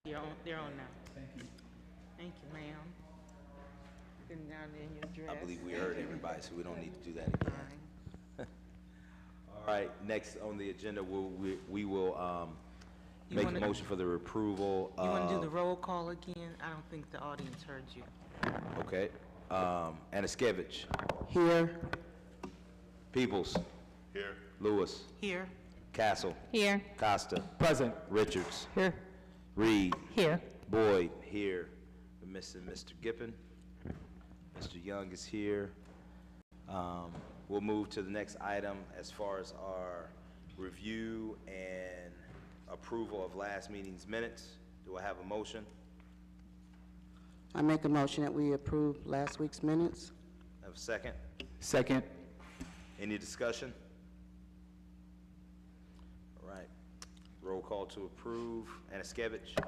They're on now. Thank you, ma'am. Getting down there in your dress. I believe we heard everybody, so we don't need to do that again. Fine. All right, next on the agenda, we will make a wanna- motion for the approval You want to do the of, roll call again? I don't think the audience heard you. okay, Anaskevich, Here. Peoples, Here. Lewis, Here. Castle, Here. Costa, Present. Richards, Here. Reed, Here. Boyd, here. We're missing Mr. Gippen. Mr. Young is here. We'll move to the next item as far as our review and approval of last meeting's minutes. Do I have a motion? I make a motion that we approve last week's minutes. Have a second? Second. Any discussion? All right. Roll call to approve. Anaskevich,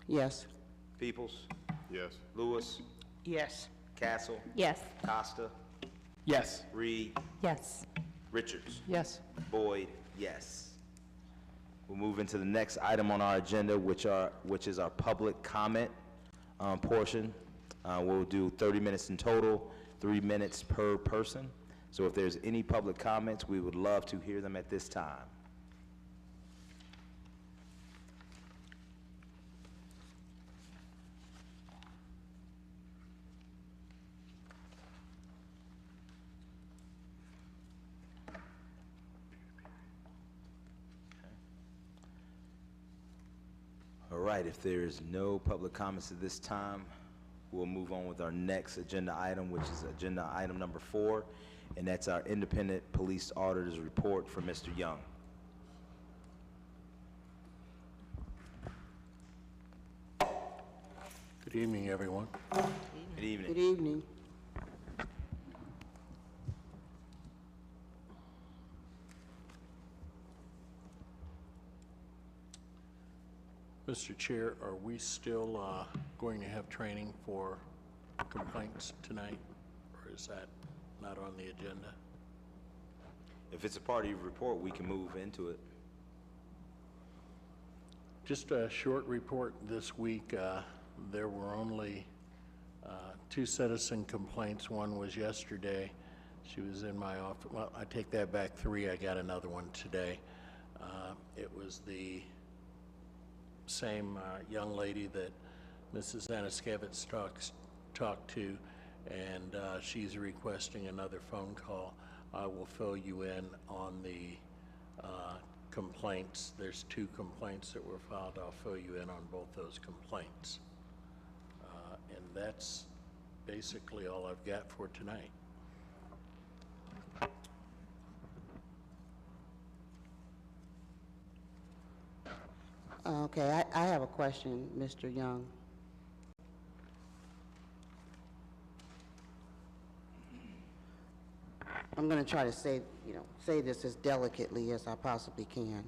Yes. Peoples, Yes. Lewis, Yes. Castle, Yes. Costa, Yes. Reed, Yes. Richards. Yes. Boyd, yes. We'll move into the next item on our agenda, which is our public comment portion. We'll do 30 minutes in total, 3 minutes per person. So if there's any public comments, we would love to hear them at this time. All right, if there is no public comments at this time, we'll move on with our next agenda item, which is agenda item number 4, and that's our independent police auditor's report for Mr. Young. Good evening, everyone. Good evening. Good evening. Mr. Chair, are we still going to have training for complaints tonight, or is that not on the agenda? If it's a part of your report, we can move into it. Just a short report this week. There were only 2 citizen complaints. One was yesterday. She was in my office. Well, I take that back, 3. I got another one today. It was the same young lady that Mrs. Anaskevich talked to, and she's requesting another phone call. I will fill you in on the complaints. There's 2 complaints that were filed. I'll fill you in on both those complaints. And that's basically all I've got for tonight. Okay, I have a question, Mr. Young. I'm going to try to say this as delicately as I possibly can.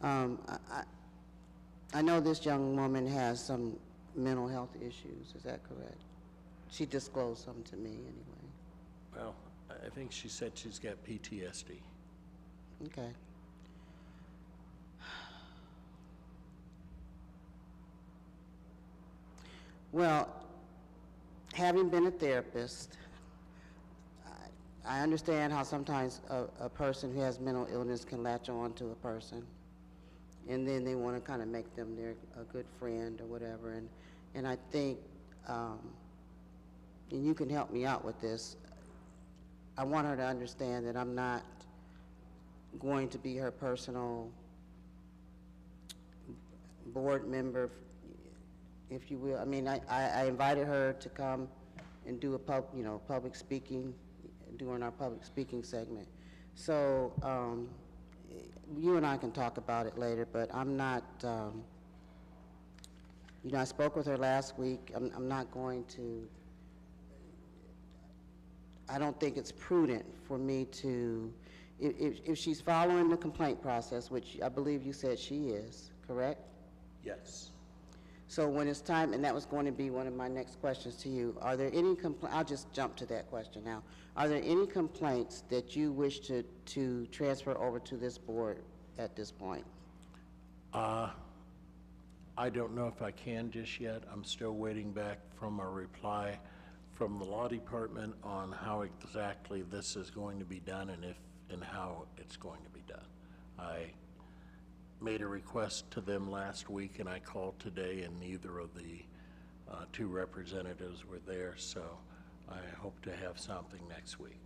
I know this young woman has some mental health issues, is that correct? She disclosed some to me anyway. Well, I think she said she's got PTSD. Okay. Well, having been a therapist, I understand how sometimes a person who has mental illness can latch on to a person, and then they want to kind of make them a good friend or whatever. And I think, and you can help me out with this, I want her to understand that I'm not going to be her personal board member, if you will. I mean, I invited her to come and do a public speaking during our public speaking segment. So you and I can talk about it later, but I'm not, I spoke with her last week. I'm not going to, I don't think it's prudent for me to, if she's following the complaint process, which I believe you said she is, correct? Yes. So when it's time, and that was going to be one of my next questions to you, are there any I'll just jump to that question now. Are there any complaints that you wish to transfer over to this board at this point? I don't know if I can just yet. I'm still waiting back from a reply from the law department on how exactly this is going to be done and how it's going to be done. I made a request to them last week, and I called today, and neither of the two representatives were there, so I hope to have something next week.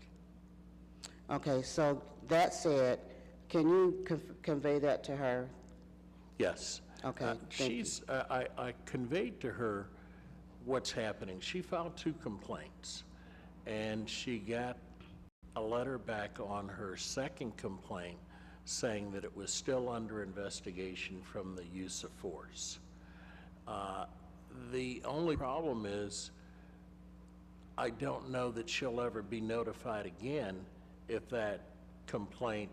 Okay, so that said, can you convey that to her? Yes. Okay, thank you. I conveyed to her what's happening. She filed 2 complaints, and she got a letter back on her second complaint saying that it was still under investigation from the use of force. The only problem is I don't know that she'll ever be notified again if that complaint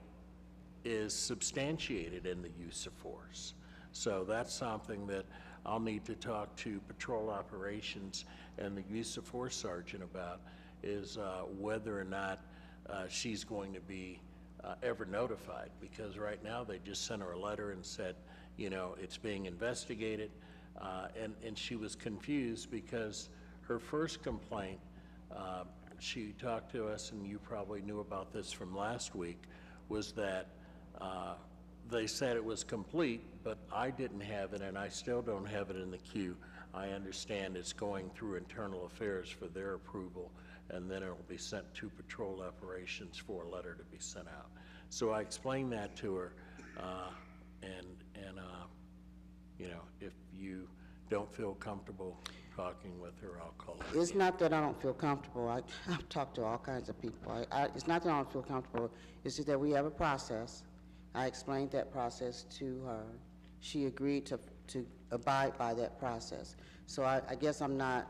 is substantiated in the use of force. So that's something that I'll need to talk to patrol operations and the use of force sergeant about, is whether or not she's going to be ever notified, because right now they just sent her a letter and said, you know, it's being investigated, and she was confused because her first complaint, she talked to us, and you probably knew about this from last week, was that they said it was complete, but I didn't have it, and I still don't have it in the queue. I understand it's going through internal affairs for their approval, and then it'll be sent to patrol operations for a letter to be sent out. So I explained that to her, and you know, if you don't feel comfortable talking with her, I'll call her. It's not that I don't feel comfortable. I've talked to all kinds of people. It's not that I don't feel comfortable. It's just that we have a process. I explained that process to her. She agreed to abide by that process. So I guess I'm not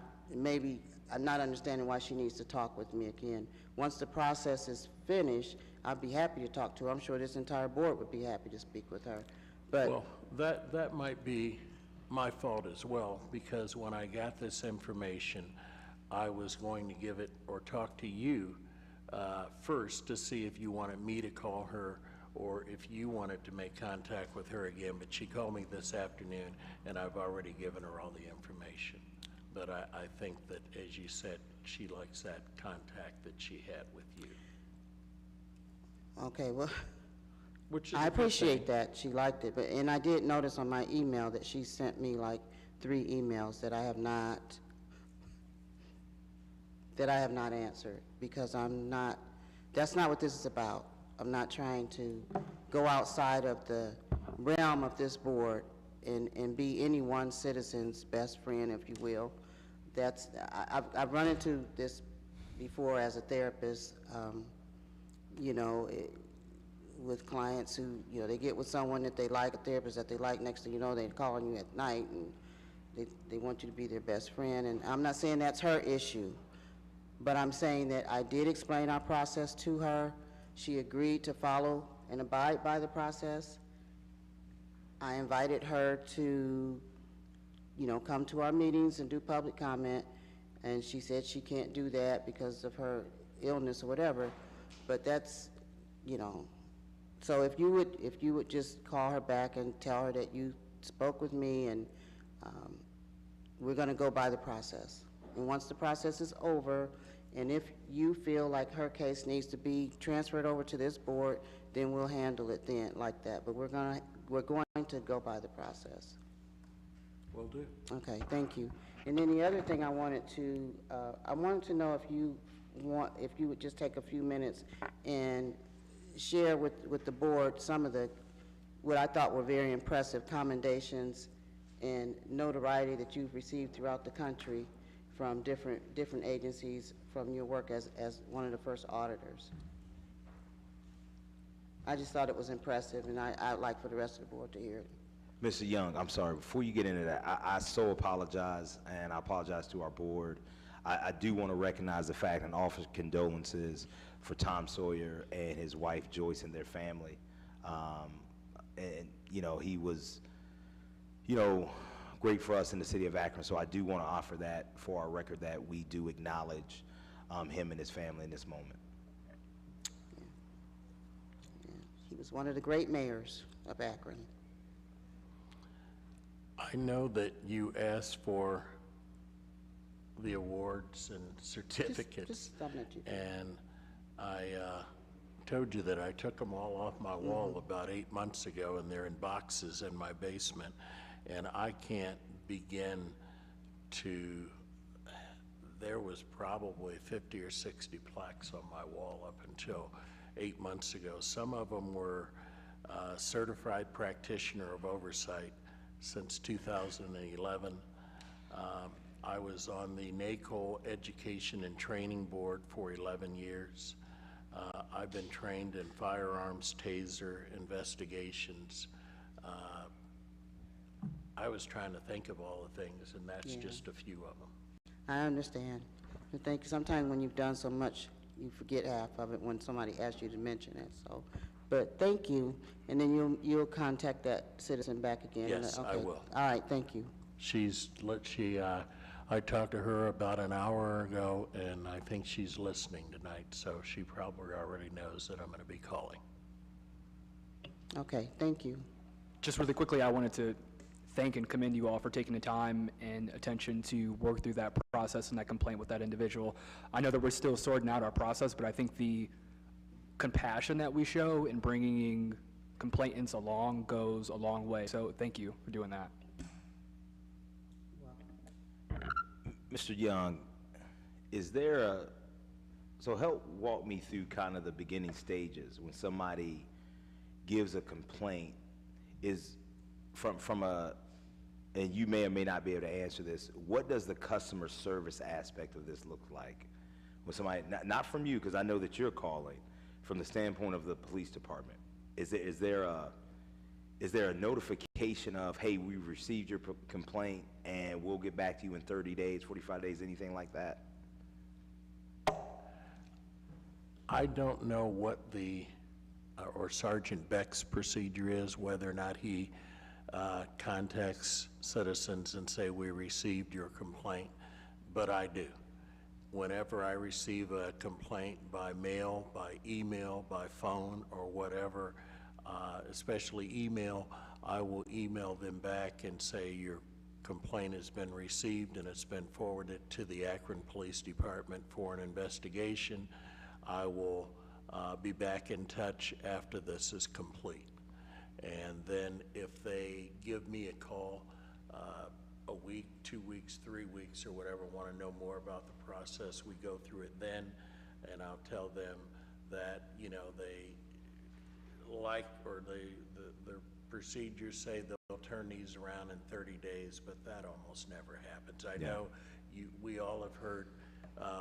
understanding why she needs to talk with me again. Once the process is finished, I'd be happy to talk to her. I'm sure this entire board would be happy to speak with her. But Well, that might be my fault as well, because when I got this information, I was going to give it or talk to you first to see if you wanted me to call her or if you wanted to make contact with her again. But she called me this afternoon, and I've already given her all the information. But I think that, as you said, she likes that contact that she had with you. okay, well, Which is I a good appreciate thing. that. She liked it. And I did notice on my email that she sent me like 3 emails that I have not answered, because that's not what this is about. I'm not trying to go outside of the realm of this board and be any one citizen's best friend, if you will. I've run into this before as a therapist, you know, with clients who, you know, they get with someone that they like, a therapist that they like, next thing you know, they're calling you at night, and they want you to be their best friend. And I'm not saying that's her issue, but I'm saying that I did explain our process to her. She agreed to follow and abide by the process. I invited her to, you know, come to our meetings and do public comment, and she said she can't do that because of her illness or whatever. But that's, you know, so if you would just call her back and tell her that you spoke with me, and we're going to go by the process. And once the process is over, and if you feel like her case needs to be transferred over to this board, then we'll handle it then like that. But we're going to go by the process. Will do. Okay, thank you. And then the other thing I wanted to know if you would just take a few minutes and share with the board some of what I thought were very impressive commendations and notoriety that you've received throughout the country from different agencies from your work as one of the first auditors. I just thought it was impressive, and I'd like for the rest of the board to hear it. Mr. Young, I'm sorry, before you get into that, I so apologize, and I apologize to our board. I do want to recognize the fact and offer condolences for Tom Sawyer and his wife Joyce and their family. And, you know, he was, you know, great for us in the city of Akron, so I do want to offer that for our record, that we do acknowledge him and his family in this moment. Yeah. He was one of the great mayors of Akron. I I know that you asked for the awards and certificates. Just something that you do. And I told you that I took them all off my wall about 8 months ago, and they're in boxes in my basement. And I can't begin to, there was probably 50 or 60 plaques on my wall up until 8 months ago. Some of them were certified practitioner of oversight since 2011. I was on the NACO Education and Training Board for 11 years. I've been trained in firearms, taser, investigations. I was trying to think of all the things, and that's just a few of them. I understand. I think sometimes when you've done so much, you forget half of it when somebody asks you to mention it, so. But thank you, and then you'll contact that citizen back again? Yes, I Okay. will. All right, thank you. I talked to her about an hour ago, and I think she's listening tonight, so she probably already knows that I'm going to be calling. Okay, thank you. Just really quickly, I wanted to thank and commend you all for taking the time and attention to work through that process and that complaint with that individual. I know that we're still sorting out our process, but I think the compassion that we show in bringing complainants along goes a long way. So thank you for doing that. Mr. Young, is there so help walk me through kind of the beginning stages when somebody gives a complaint, is from a, and you may or may not be able to answer this, what does the customer service aspect of this look like? When somebody, not from you, because I know that you're calling, from the standpoint of the police department, is there a notification of, hey, we received your complaint and we'll get back to you in 30 days, 45 days, anything like that? I don't know what the, or Sergeant Beck's procedure is, whether or not he contacts citizens and say, we received your complaint, but I do. Whenever I receive a complaint by mail, by email, by phone, or whatever, especially email, I will email them back and say your complaint has been received and it's been forwarded to the Akron Police Department for an investigation. I will be back in touch after this is complete. And then if they give me a call a week, 2 weeks, 3 weeks, or whatever, want to know more about the process, we go through it then, and I'll tell them that, you know, they like, or the procedures say they'll turn these around in 30 days, but that almost never happens. I know we all have heard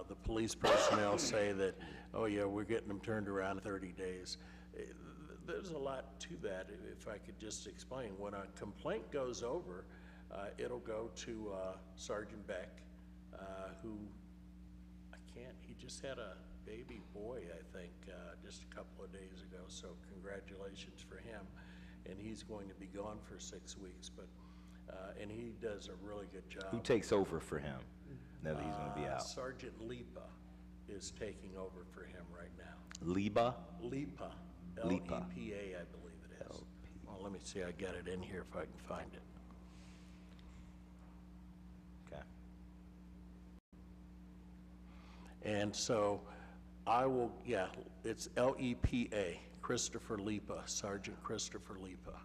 the police personnel say that, oh yeah, we're getting them turned around in 30 days. There's a lot to that, if I could just explain. When a complaint goes over, it'll go to Sergeant Beck, who, he just had a baby boy, I think, just a couple of days ago, so congratulations for him. And he's going to be gone for 6 weeks, but, and he does a really good job. Who takes over for him now that he's going to be out? Sergeant Lipa is taking over for him right now. Liba? Lipa, L-E-P-A, I believe it is. Well, let me see, I got it in here if I can find it. Okay. And so I will, it's L-E-P-A, Christopher Lipa, Sergeant Christopher Lipa.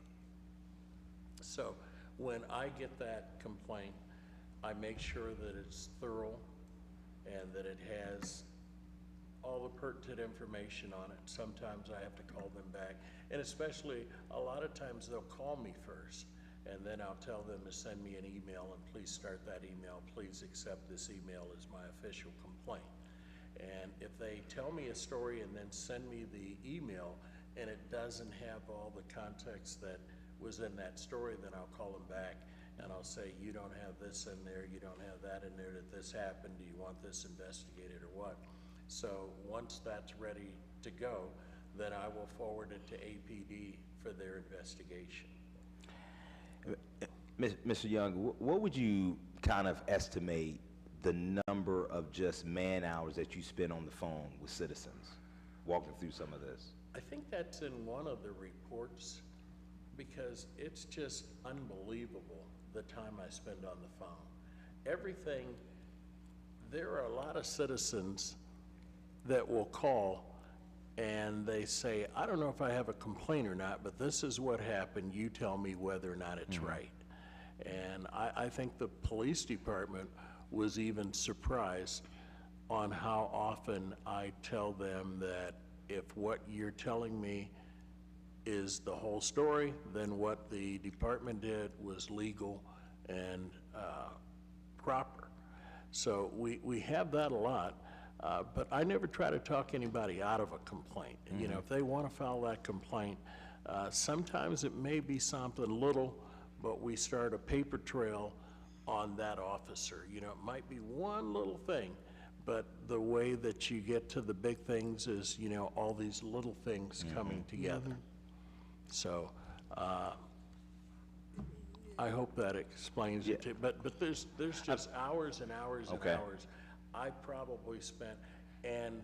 So when I get that complaint, I make sure that it's thorough and that it has all the pertinent information on it. Sometimes I have to call them back, and especially a lot of times they'll call me first, and then I'll tell them to send me an email, and please start that email. Please accept this email as my official complaint. And if they tell me a story and then send me the email and it doesn't have all the context that was in that story, then I'll call them back and I'll say, you don't have this in there, you don't have that in there, that this happened, do you want this investigated or what? So once that's ready to go, then I will forward it to APD for their investigation. Mr. Young, what would you kind of estimate the number of just man hours that you spend on the phone with citizens, walking through some of this? I think that's in one of the reports, because it's just unbelievable the time I spend on the phone. Everything, there are a lot of citizens that will call and they say, I don't know if I have a complaint or not, but this is what happened. You tell me whether or not it's right. And I think the police department was even surprised on how often I tell them that if what you're telling me is the whole story, then what the department did was legal and proper. So we have that a lot, but I never try to talk anybody out of a complaint. You know, if they want to file that complaint, sometimes it may be something little, but we start a paper trail on that officer. You know, it might be one little thing, but the way that you get to the big things is, you know, all these little things coming together. So, I hope that explains it, too. But there's just hours and hours and Okay. hours I probably spent, and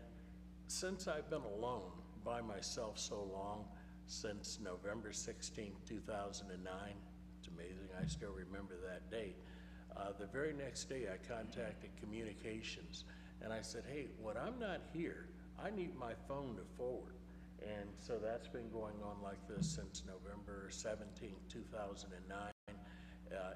since I've been alone by myself so long, since November 16th, 2009, it's amazing I still remember that date. The very next day I contacted communications and I said, hey, when I'm not here, I need my phone to forward. And so that's been going on like this since November 17th, 2009.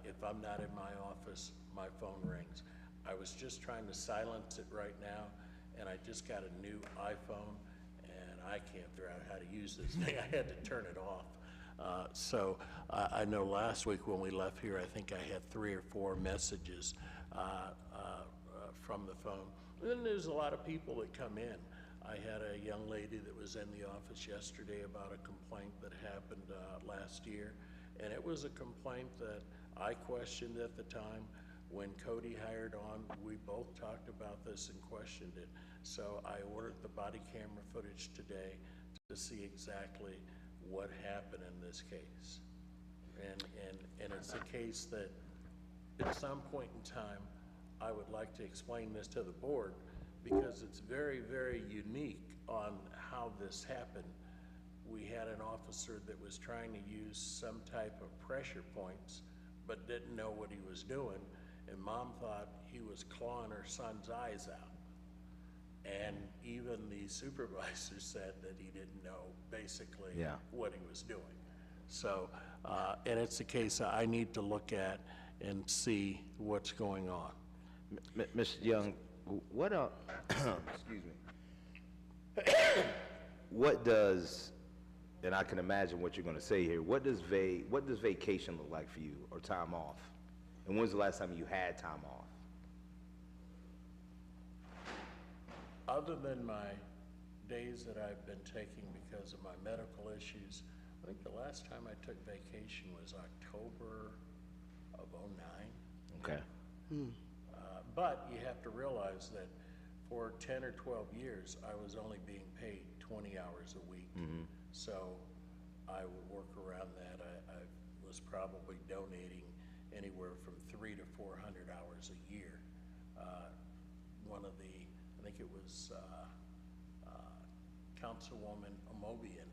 If I'm not in my office, my phone rings. I was just trying to silence it right now, and I just got a new iPhone, and I can't figure out how to use this thing. I had to turn it off. So I know last week when we left here, I think I had 3 or 4 messages from the phone. And then there's a lot of people that come in. I had a young lady that was in the office yesterday about a complaint that happened last year, and it was a complaint that I questioned at the time. When Cody hired on, we both talked about this and questioned it. So I ordered the body camera footage today to see exactly what happened in this case. And it's a case that at some point in time, I would like to explain this to the board because it's very, very unique on how this happened. We had an officer that was trying to use some type of pressure points, but didn't know what he was doing, and Mom thought he was clawing her son's eyes out. And even the supervisor said that he didn't know basically what he was doing. So, and it's a case I need to look at and see what's going on. Mr. Young, what excuse me, what does, and I can imagine what you're going to say here, what does vacation look like for you, or time off? And when's the last time you had time off? Other than my days that I've been taking because of my medical issues, I think the last time I took vacation was October of '09. Okay. But you have to realize that for 10 or 12 years, I was only being paid 20 hours a week. So I would work around that. I was probably donating anywhere from 300 to 400 hours a year. One of the, I think it was Councilwoman Amobian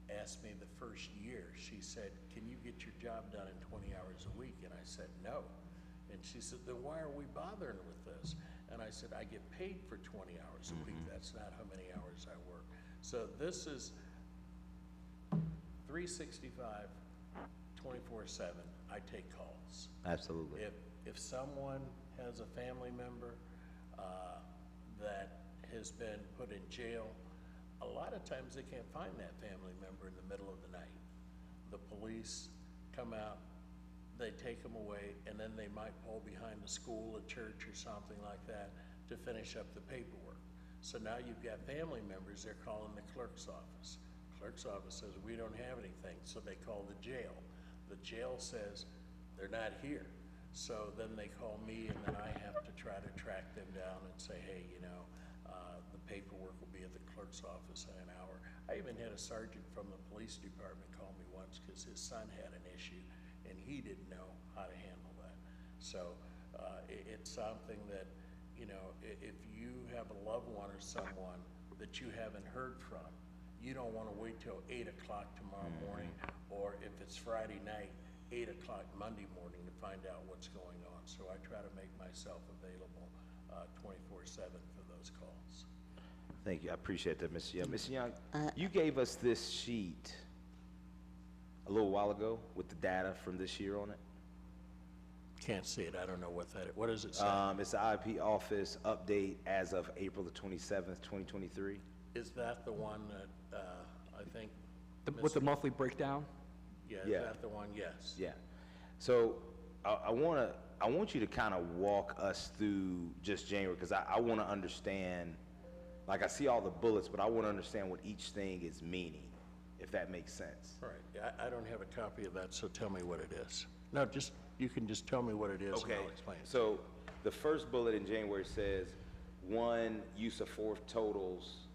asked me the first year, she said, can you get your job done in 20 hours a week? And I said, no. And she said, then why are we bothering with this? And I said, I get paid for 20 hours a week. That's not how many hours I work. So this is 365, 24/7, I take calls. Absolutely. If someone has a family member that has been put in jail, a lot of times they can't find that family member in the middle of the night. The police come out, they take them away, and then they might pull behind a school, a church, or something like that to finish up the paperwork. So now you've got family members, they're calling the clerk's office. Clerk's office says, we don't have anything, so they call the jail. The jail says, they're not here. So then they call me, and then I have to try to track them down and say, hey, you know, the paperwork will be at the clerk's office in an hour. I even had a sergeant from the police department call me once because his son had an issue, and he didn't know how to handle that. So it's something that, you know, if you have a loved one or someone that you haven't heard from, you don't want to wait till 8 o'clock tomorrow morning, or if it's Friday night, 8 o'clock Monday morning to find out what's going on. So I try to make myself available 24/7 for those calls. Thank you. I appreciate that, Mr. Young. Mr. Young, you gave us this sheet a little while ago with the data from this year on it. Can't see it. I don't know what that is. What does it say? It's the IP office update as of April the 27th, 2023. Is that the one that I think? With the monthly breakdown? Yeah, is Yeah. that the one? Yes. Yeah. So I want you to kind of walk us through just January, because I want to understand, like I see all the bullets, but I want to understand what each thing is meaning, if that makes sense. All right. I don't have a copy of that, so tell me what it is. No, you can just tell me what it is and I'll explain it. So the first bullet in January says 1 use of force totals,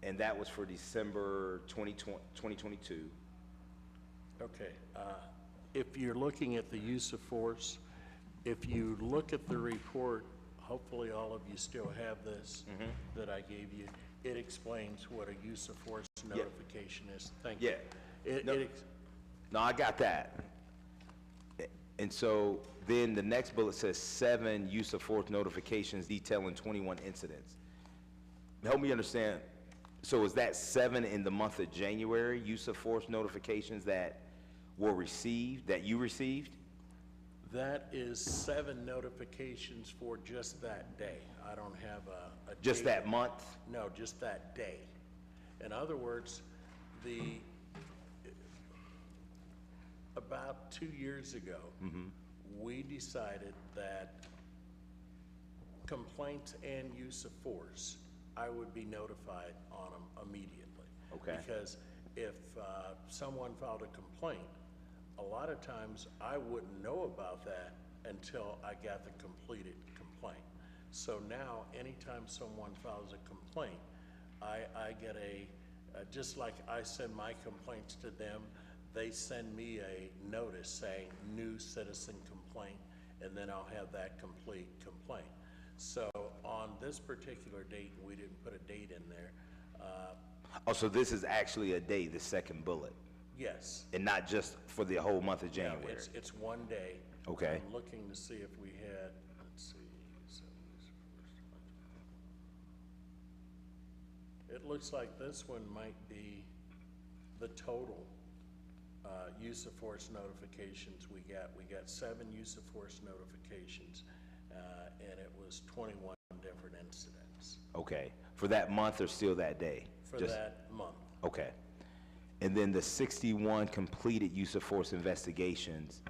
and that was for December 2022. Okay, if you're looking at the use of force, if you look at the report, hopefully all of you still have this that I gave you. It explains what a use of force notification is. Thank you. Yeah. No, I got that. And so then the next bullet says 7 use of force notifications detailing 21 incidents. Help me understand. So is that 7 in the month of January, use of force notifications that were received, that you received? That is 7 notifications for just that day. I don't have a Just date. that month? No, just that day. In other words, about 2 years ago, we decided that complaints and use of force, I would be notified on them immediately. Okay. Because if someone filed a complaint, a lot of times I wouldn't know about that until I got the completed complaint. So now, anytime someone files a complaint, I get just like I send my complaints to them, they send me a notice saying new citizen complaint, and then I'll have that complete complaint. So on this particular date, we didn't put a date in there. Oh, so this is actually a day, the second bullet, Yes. and not just for the whole month of No, January? it's one day. Okay. I'm looking to see if we had, let's see. It looks like this one might be the total use of force notifications we got. We got 7 use of force notifications, and it was 21 different incidents Okay, for that month or still that day? for Just- that month. Okay. And then the 61 completed use of force investigations,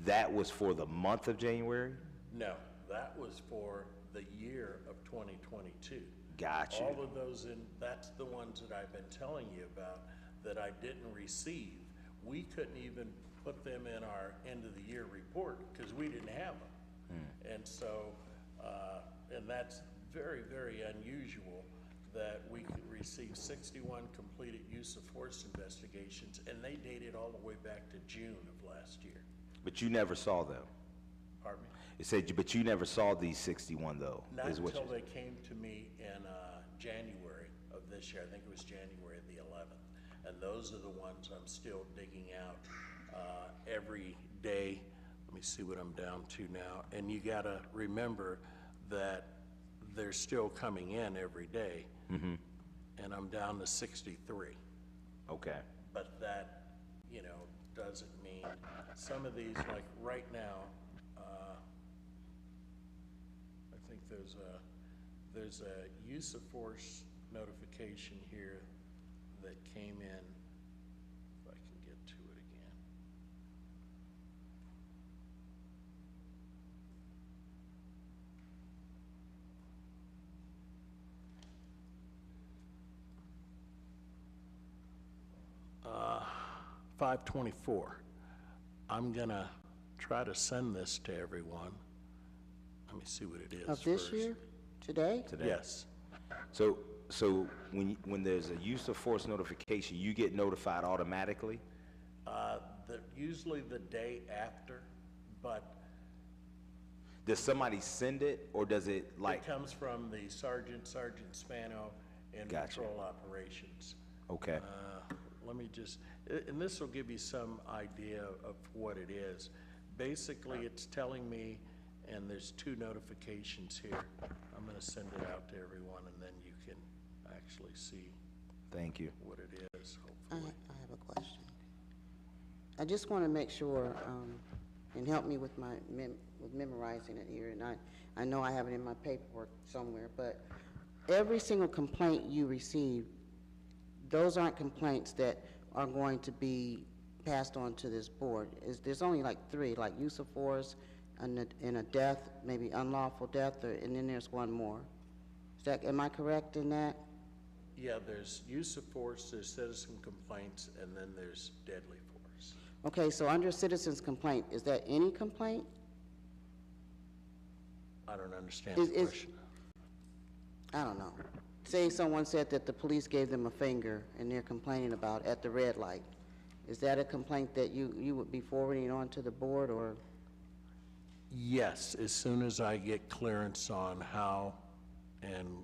that was for the month of January? No, that was for the year of 2022. Got you. All of those that's the ones that I've been telling you about that I didn't receive. We couldn't even put them in our end of the year report because we didn't have them. And so, and that's very, very unusual that we could receive 61 completed use of force investigations, and they dated all the way back to June of last year. But you never saw them? Pardon me? It said, but you never saw these 61 though? Not is what until you- they came to me in January of this year. I think it was January the 11th. And those are the ones I'm still digging out every day. Let me see what I'm down to now. And you gotta remember that they're still coming in every day. And I'm down to 63. Okay. But that, doesn't mean, some of these, like right now, I think there's a use of force notification here that came in, if I can get to it again. Uh, 524. I'm gonna try to send this to everyone. Let me see what it is Of this first. year, today? Today? Yes. So when there's a use of force notification, you get notified automatically? Usually the day after, but Does somebody send it, or does it it comes from the Sergeant Spano in Gotcha. Patrol Operations. Okay. Let let me just, and this will give you some idea of what it is. Basically, it's telling me, and there's 2 notifications here. I'm gonna send it out to everyone, and then you can actually see Thank you. what it is, I hopefully. have a question. I just want to make sure, and help me with my with memorizing it here, and I know I have it in my paperwork somewhere, but every single complaint you receive, those aren't complaints that are going to be passed on to this board. There's only like 3, like use of force, and a death, maybe unlawful death, and then there's one more. Am I correct in that? Yeah, there's use of force, there's citizen complaints, and then there's deadly force. Okay, so under citizen's complaint, is that any complaint? I don't understand the question. I don't know. Say someone said that the police gave them a finger and they're complaining about at the red light. Is that a complaint that you would be forwarding on to the board, or? Yes, as soon as I get clearance on how and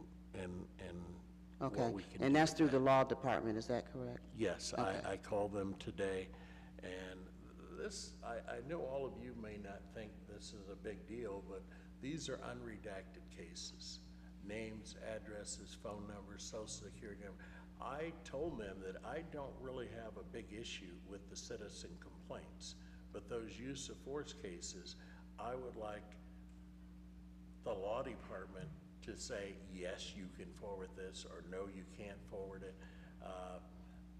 Okay, what we can do. and that's through the law department, is that correct? Yes, Okay. I called them today, and this, I know all of you may not think this is a big deal, but these are unredacted cases. Names, addresses, phone numbers, social security number. I told them that I don't really have a big issue with the citizen complaints, but those use of force cases, I would like the law department to say, yes, you can forward this, or no, you can't forward it.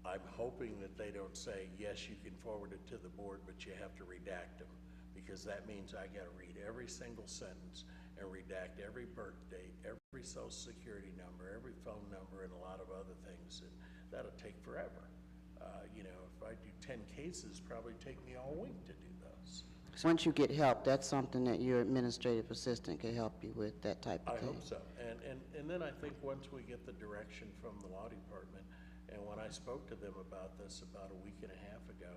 I'm hoping that they don't say, yes, you can forward it to the board, but you have to redact them, because that means I gotta read every single sentence and redact every birth date, every social security number, every phone number, and a lot of other things, and that'll take forever. You know, if I do 10 cases, probably take me all week to do those. Once you get help, that's something that your administrative assistant can help you with, that type of I thing? hope so. And then I think once we get the direction from the law department, and when I spoke to them about this about a week and a half ago,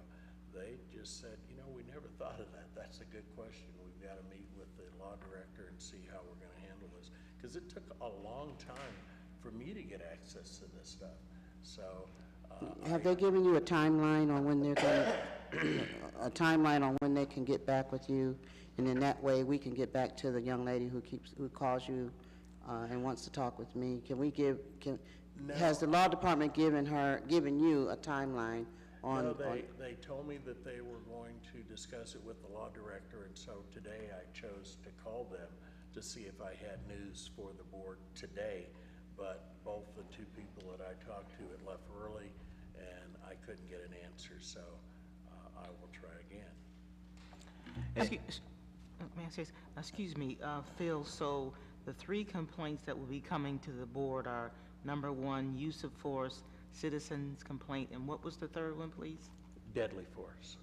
they just said, you know, we never thought of that. That's a good question. We've got to meet with the law director and see how we're going to handle this. Because it took a long time for me to get access to this stuff. So, Have they given you a timeline on when they're going a timeline on when they can get back with you? And in that way, we can get back to the young lady who calls you and wants to talk with me. No. Has the law department given you a timeline on? No, they told me that they were going to discuss it with the law director, and so today I chose to call them to see if I had news for the board today. But both the 2 people that I talked to had left early, and I couldn't get an answer, so I will try again. May I say, excuse me, Phil, so the 3 complaints that will be coming to the board are, number 1, use of force, citizens complaint, and what was the 3rd one, please? Deadly force.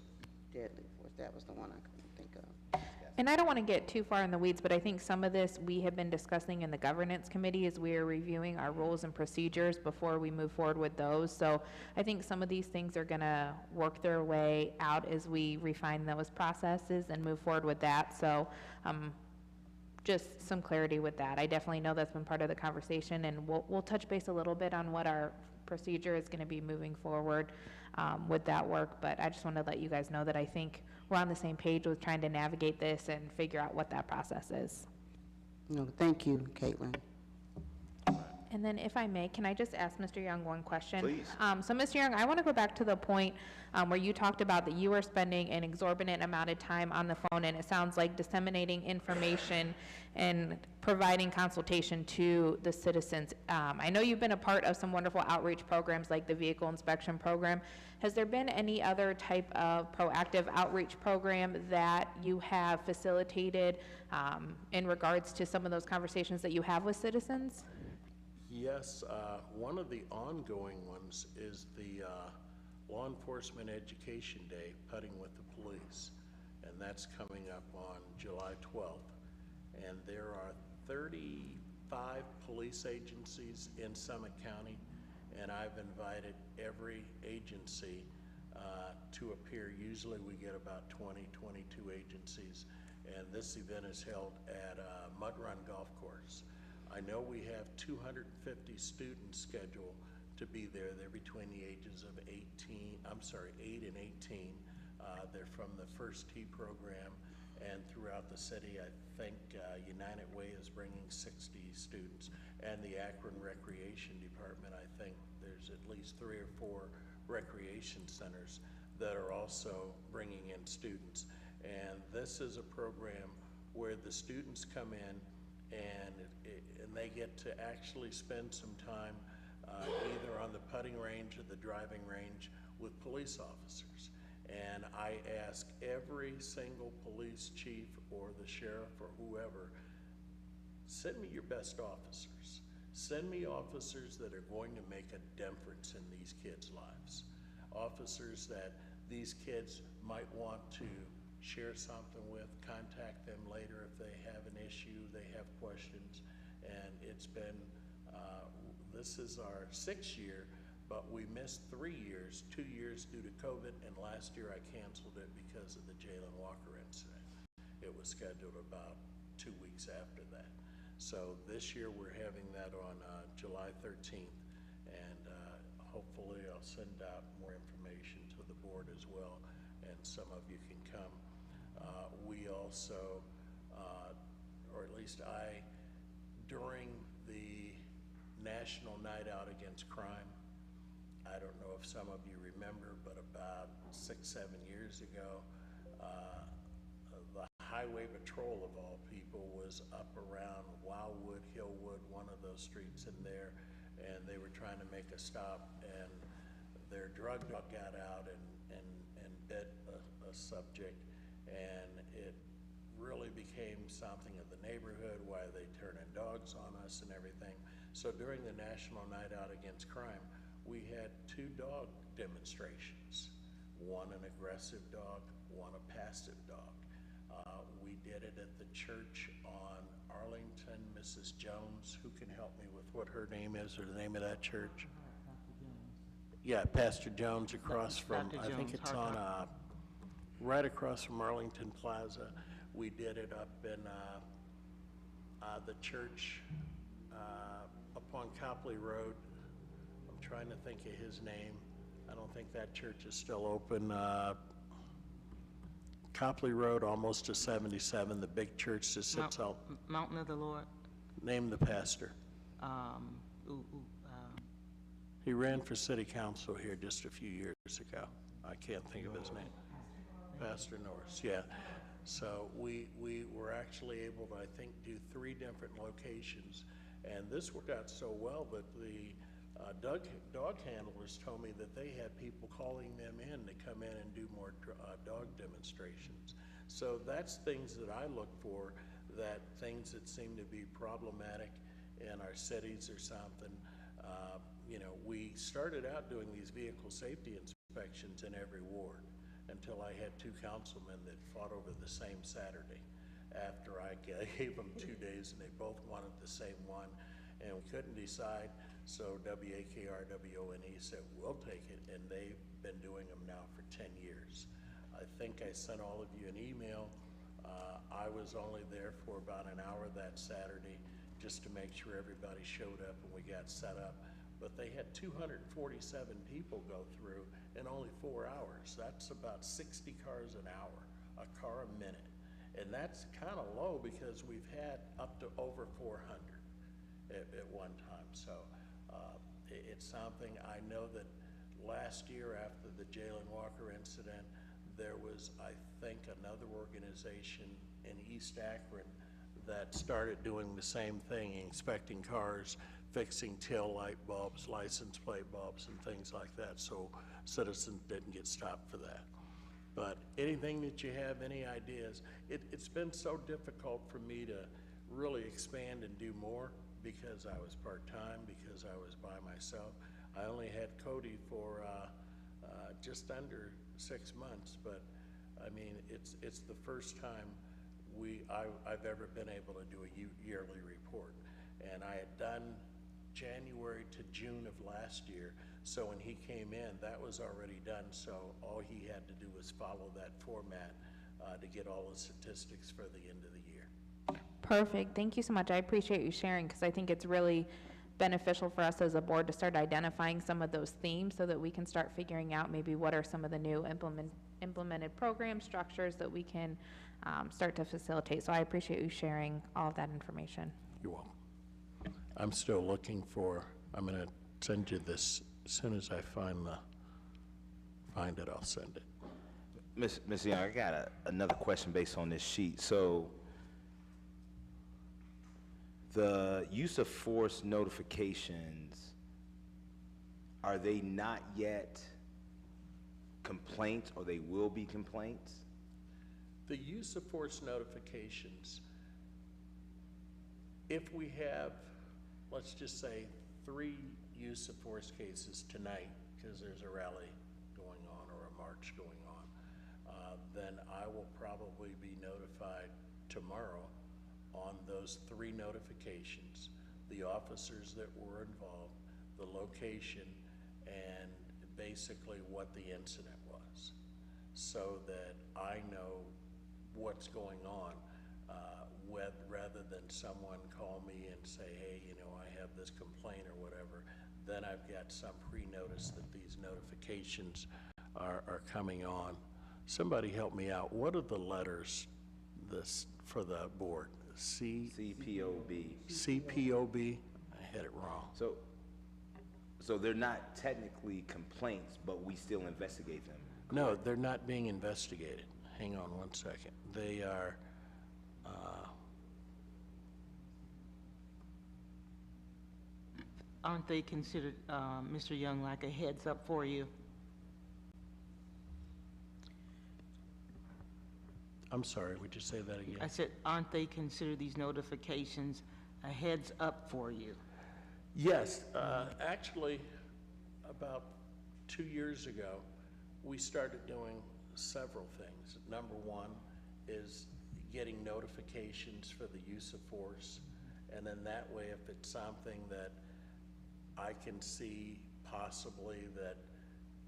Deadly force, that was the one I couldn't think of. And I don't want to get too far in the weeds, but I think some of this we have been discussing in the governance committee as we are reviewing our rules and procedures before we move forward with those. So I think some of these things are going to work their way out as we refine those processes and move forward with that. So just some clarity with that. I definitely know that's been part of the conversation, and we'll touch base a little bit on what our procedure is going to be moving forward with that work. But I just want to let you guys know that I think we're on the same page with trying to navigate this and figure out what that process is. No, thank you, Caitlin. And then if I may, can I just ask Mr. Young one question? Please. So Mr. Young, I want to go back to the point where you talked about that you were spending an exorbitant amount of time on the phone, and it sounds like disseminating information and providing consultation to the citizens. I know you've been a part of some wonderful outreach programs like the vehicle inspection program. Has there been any other type of proactive outreach program that you have facilitated in regards to some of those conversations that you have with citizens? Yes, one of the ongoing ones is the Law Enforcement Education Day, Putting with the Police, and that's coming up on July 12th. And there are 35 police agencies in Summit County, and I've invited every agency to appear. Usually we get about 20, 22 agencies, and this event is held at Mud Run Golf Course. I know we have 250 students scheduled to be there. They're between the ages of 18 8 and 18. They're from the First Tee program, and throughout the city, I think United Way is bringing 60 students, and the Akron Recreation Department, I think there's at least 3 or 4 recreation centers that are also bringing in students. And this is a program where the students come in and they get to actually spend some time either on the putting range or the driving range with police officers. And I ask every single police chief or the sheriff or whoever, send me your best officers. Send me officers that are going to make a difference in these kids' lives. Officers that these kids might want to share something with, contact them later if they have an issue, they have questions. And it's been, this is our 6th year, but we missed 3 years, 2 years due to COVID, and last year I canceled it because of the Jalen Walker incident. It was scheduled about 2 weeks after that. So this year we're having that on July 13th, and hopefully I'll send out more information to the board as well, and some of you can come. We also, or at least I, during the National Night Out Against Crime, I don't know if some of you remember, but about 6, 7 years ago, the Highway Patrol of all people was up around Wildwood, Hillwood, one of those streets in there, and they were trying to make a stop, and their drug dog got out and bit a subject, and it really became something of the neighborhood. Why are they turning dogs on us and everything? So during the National Night Out Against Crime, we had 2 dog demonstrations, one an aggressive dog, one a passive dog. We did it at the church on Arlington. Mrs. Jones, who can help me with what her name is or the name of that church? Yeah, Pastor Jones across from, Dr. I think Jones, it's on, right across from Arlington Plaza. We did it up in the church up on Copley Road. I'm trying to think of his name. I don't think that church is still open. Copley Road, almost to 77, the big church that sits out. Mountain of the Lord. Name the pastor. Um, He ran for city council here just a few years ago. I can't think of his name. Pastor Norris, yeah. So we were actually able to, I think, do 3 different locations. And this worked out so well that the dog handlers told me that they had people calling them in to come in and do more dog demonstrations. So that's things that I look for, that things that seem to be problematic in our cities or something. You know, we started out doing these vehicle safety inspections in every ward until I had 2 councilmen that fought over the same Saturday after I gave them 2 days, and they both wanted the same one, and we couldn't decide. So WAKRWONE said, we'll take it, and they've been doing them now for 10 years. I think I sent all of you an email. I was only there for about an hour that Saturday just to make sure everybody showed up and we got set up. But they had 247 people go through in only 4 hours. That's about 60 cars an hour, a car a minute. And that's kind of low because we've had up to over 400 at one time. So it's something. I know that last year after the Jalen Walker incident, there was, I think, another organization in East Akron that started doing the same thing, inspecting cars, fixing tail light bulbs, license plate bulbs, and things like that, so citizens didn't get stopped for that. But anything that you have, any ideas, it's been so difficult for me to really expand and do more because I was part-time, because I was by myself. I only had Cody for just under 6 months, but I mean, it's the first time I've ever been able to do a yearly report. And I had done January to June of last year, so when he came in, that was already done, so all he had to do was follow that format to get all the statistics for the end of the year. Perfect. Thank you so much. I appreciate you sharing because I think it's really beneficial for us as a board to start identifying some of those themes so that we can start figuring out maybe what are some of the new implemented program structures that we can start to facilitate. So I appreciate you sharing all of that information. You're welcome. I'm still looking for, I'm going to send you this as soon as I find it, I'll send it. Ms. Young, I got another question based on this sheet. So the use of force notifications, are they not yet complaints, or they will be complaints? The use of force notifications, if we have, let's just say, 3 use of force cases tonight, because there's a rally going on or a march going on, then I will probably be notified tomorrow on those 3 notifications, the officers that were involved, the location, and basically what the incident was, so that I know what's going on, rather than someone call me and say, hey, you know, I have this complaint or whatever. Then I've got some pre-notice that these notifications are coming on. Somebody help me out. What are the letters for the board? CPOB. CPOB? I had it wrong. So they're not technically complaints, but we still investigate them. No, they're not being investigated. Hang on one second. They are, Aren't they considered, Mr. Young, like a heads up for you? I'm sorry, would you say that I again? said, aren't they considered these notifications a heads up for you? Yes, actually, about 2 years ago, we started doing several things. Number one is getting notifications for the use of force, and then that way, if it's something that I can see possibly that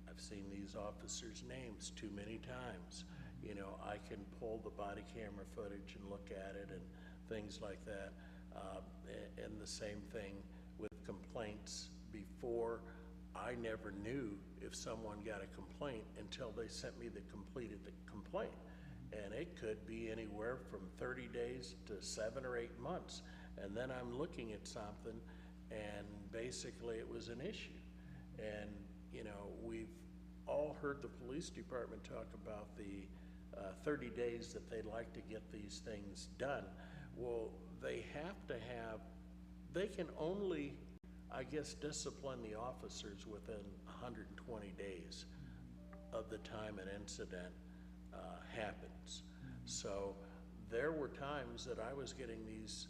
I've seen these officers' names too many times, you know, I can pull the body camera footage and look at it and things like that. And the same thing with complaints. Before, I never knew if someone got a complaint until they sent me the completed complaint. And it could be anywhere from 30 days to 7 or 8 months. And then I'm looking at something and basically it was an issue. And, you know, we've all heard the police department talk about the 30 days that they'd like to get these things done. Well, they have to have, they can only, I guess, discipline the officers within 120 days of the time an incident happens. So there were times that I was getting these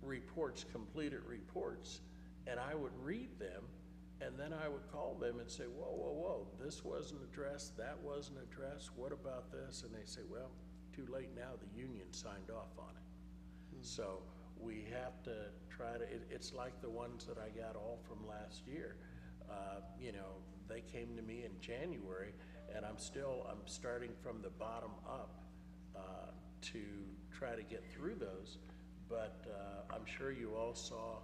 reports, completed reports, and I would read them, and then I would call them and say, whoa, whoa, whoa, this wasn't addressed, that wasn't addressed, what about this? And they say, well, too late now, the union signed off on it. So we have to try to, it's like the ones that I got all from last year. You know, they came to me in January, and I'm starting from the bottom up to try to get through those. But I'm sure you all saw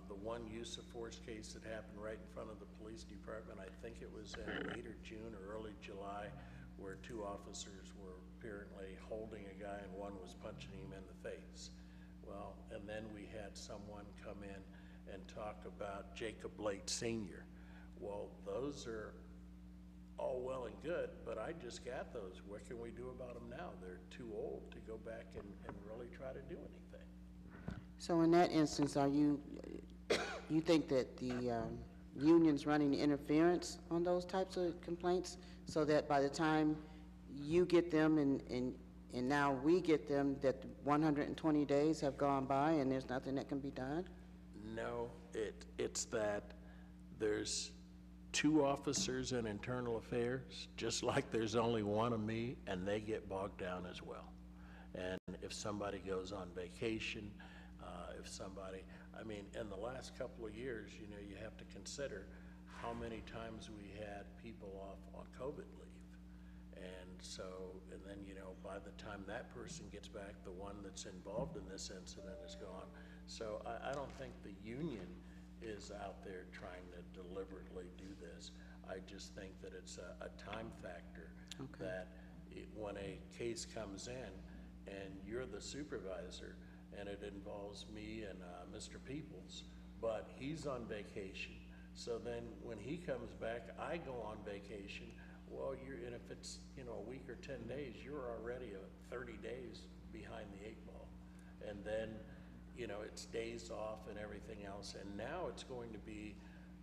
the one use of force case that happened right in front of the police department. I think it was in late June or early July, where 2 officers were apparently holding a guy and one was punching him in the face. Well, and then we had someone come in and talk about Jacob Blake Sr. Well, those are all well and good, but I just got those. What can we do about them now? They're too old to go back and really try to do anything. So in that instance, you think that the union's running interference on those types of complaints, so that by the time you get them and now we get them, that 120 days have gone by and there's nothing that can be done? No, it's that there's 2 officers in internal affairs, just like there's only 1 of me, and they get bogged down as well. And if somebody goes on vacation, if somebody, I mean, in the last couple of years, you know, you have to consider how many times we had people off on COVID leave. And so, and then, you know, by the time that person gets back, the one that's involved in this incident is gone. So I don't think the union is out there trying to deliberately do this. I just think that it's a time factor, that when a case comes in and you're the supervisor and it involves me and Mr. Peoples, but he's on vacation. So then when he comes back, I go on vacation. Well, and if it's, a week or 10 days, you're already 30 days behind the 8 ball. And then, it's days off and everything else. And now it's going to be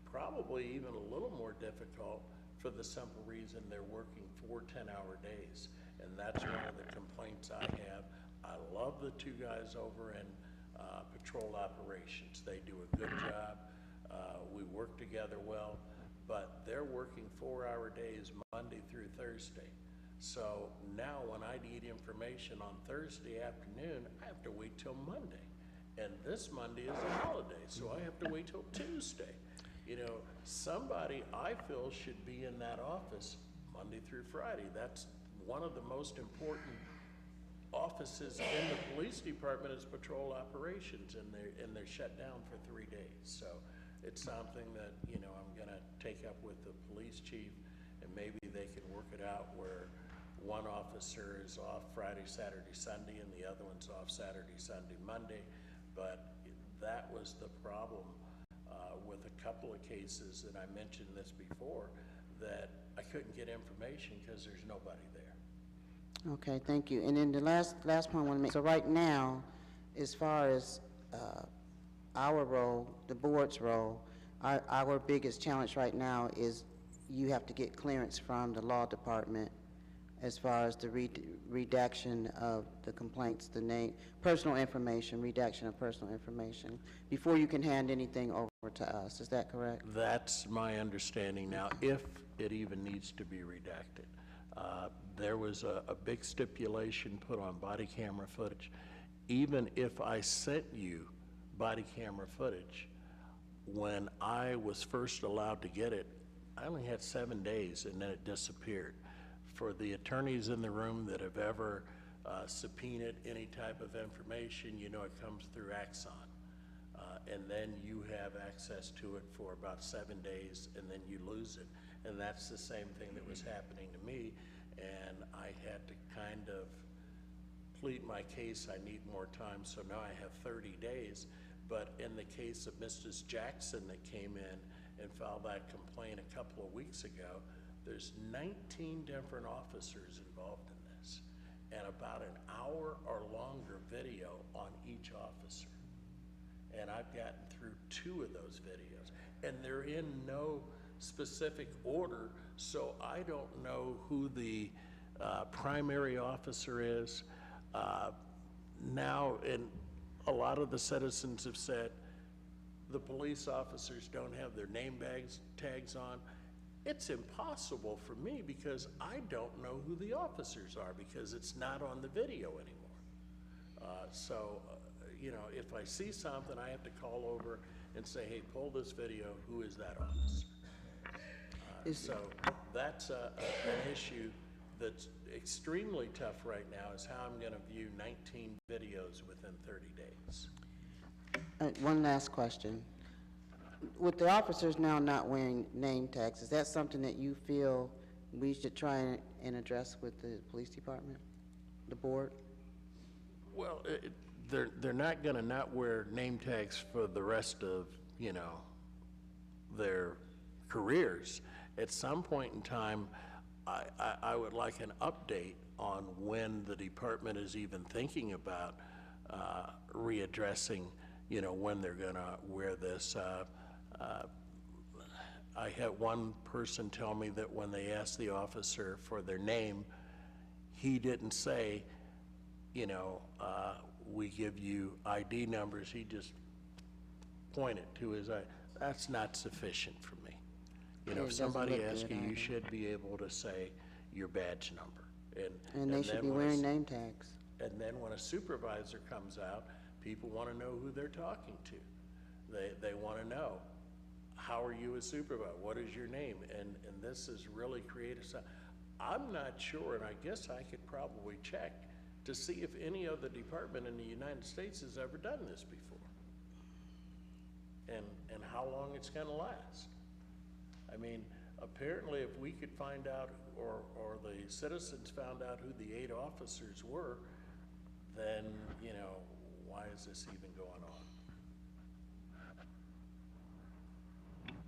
probably even a little more difficult for the simple reason they're working 4 10-hour days. And that's one of the complaints I have. I love the 2 guys over in patrol operations. They do a good job. We work together well, but they're working 4-hour days Monday through Thursday. So now when I need information on Thursday afternoon, I have to wait till Monday. And this Monday is a holiday, so I have to wait till Tuesday. Somebody I feel should be in that office Monday through Friday. That's one of the most important offices in the police department is patrol operations, and they're shut down for 3 days. So it's something that, I'm gonna take up with the police chief, and maybe they can work it out where one officer is off Friday, Saturday, Sunday, and the other one's off Saturday, Sunday, Monday. But that was the problem with a couple of cases, and I mentioned this before, that I couldn't get information because there's nobody there. Okay, thank you. And then the last point I want to make, so right now, as far as our role, the board's role, our biggest challenge right now is you have to get clearance from the law department as far as the redaction of the complaints, the name, personal information, redaction of personal information, before you can hand anything over to us. Is that correct? That's my understanding now, if it even needs to be redacted. There was a big stipulation put on body camera footage. Even if I sent you body camera footage, when I was first allowed to get it, I only had 7 days and then it disappeared. For the attorneys in the room that have ever subpoenaed any type of information, it comes through Axon. And then you have access to it for about 7 days and then you lose it. And that's the same thing that was happening to me. And I had to kind of plead my case. I need more time, so now I have 30 days. But in the case of Mrs. Jackson that came in and filed that complaint a couple of weeks ago, there's 19 different officers involved in this, and about an hour or longer video on each officer. And I've gotten through 2 of those videos, and they're in no specific order, so I don't know who the primary officer is. Now, and a lot of the citizens have said the police officers don't have their name tags on. It's impossible for me because I don't know who the officers are because it's not on the video anymore. If I see something, I have to call over and say, hey, pull this video, who is that officer? So that's an issue that's extremely tough right now, is how I'm gonna view 19 videos within 30 days. One last question. With the officers now not wearing name tags, is that something that you feel we should try and address with the police department, the board? Well, they're not gonna not wear name tags for the rest of, their careers. At some point in time, I would like an update on when the department is even thinking about readdressing, when they're gonna wear this. I had one person tell me that when they asked the officer for their name, he didn't say, we give you ID numbers. He just pointed to his eye. That's not sufficient for me. If somebody asks you, you should be able to say your badge number. And they should be wearing name tags. And then when a supervisor comes out, people want to know who they're talking to. They want to know, how are you a supervisor? What is your name? And this has really created I'm not sure, and I guess I could probably check to see if any other department in the United States has ever done this before. and how long it's gonna last. I mean, apparently if we could find out, or the citizens found out who the 8 officers were, then, you know, why is this even going on?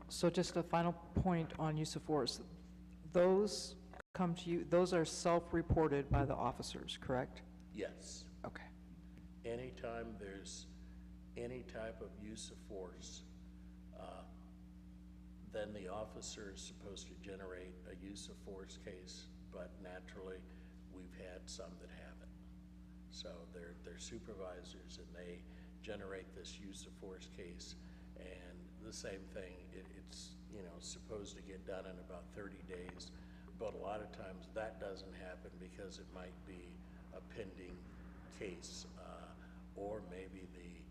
So just a final point on use of force. Those come to you, those are self-reported by the officers, correct? Yes. Okay. Anytime there's any type of use of force, then the officer is supposed to generate a use of force case, but naturally, we've had some that haven't. So they're supervisors and they generate this use of force case, and the same thing, it's, you know, supposed to get done in about 30 days, but a lot of times that doesn't happen because it might be a pending case, or maybe the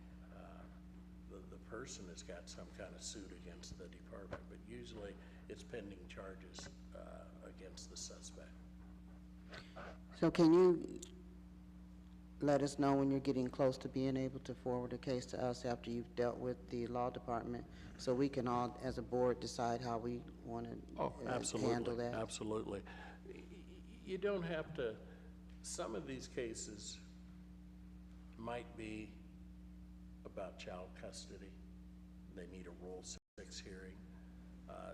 person has got some kind of suit against the department, but usually it's pending charges against the suspect. So can you let us know when you're getting close to being able to forward a case to us after you've dealt with the law department, so we can all, as a board, decide how we want to handle that? Absolutely. You don't have to, some of these cases might be about child custody. They need a Rule 6 hearing.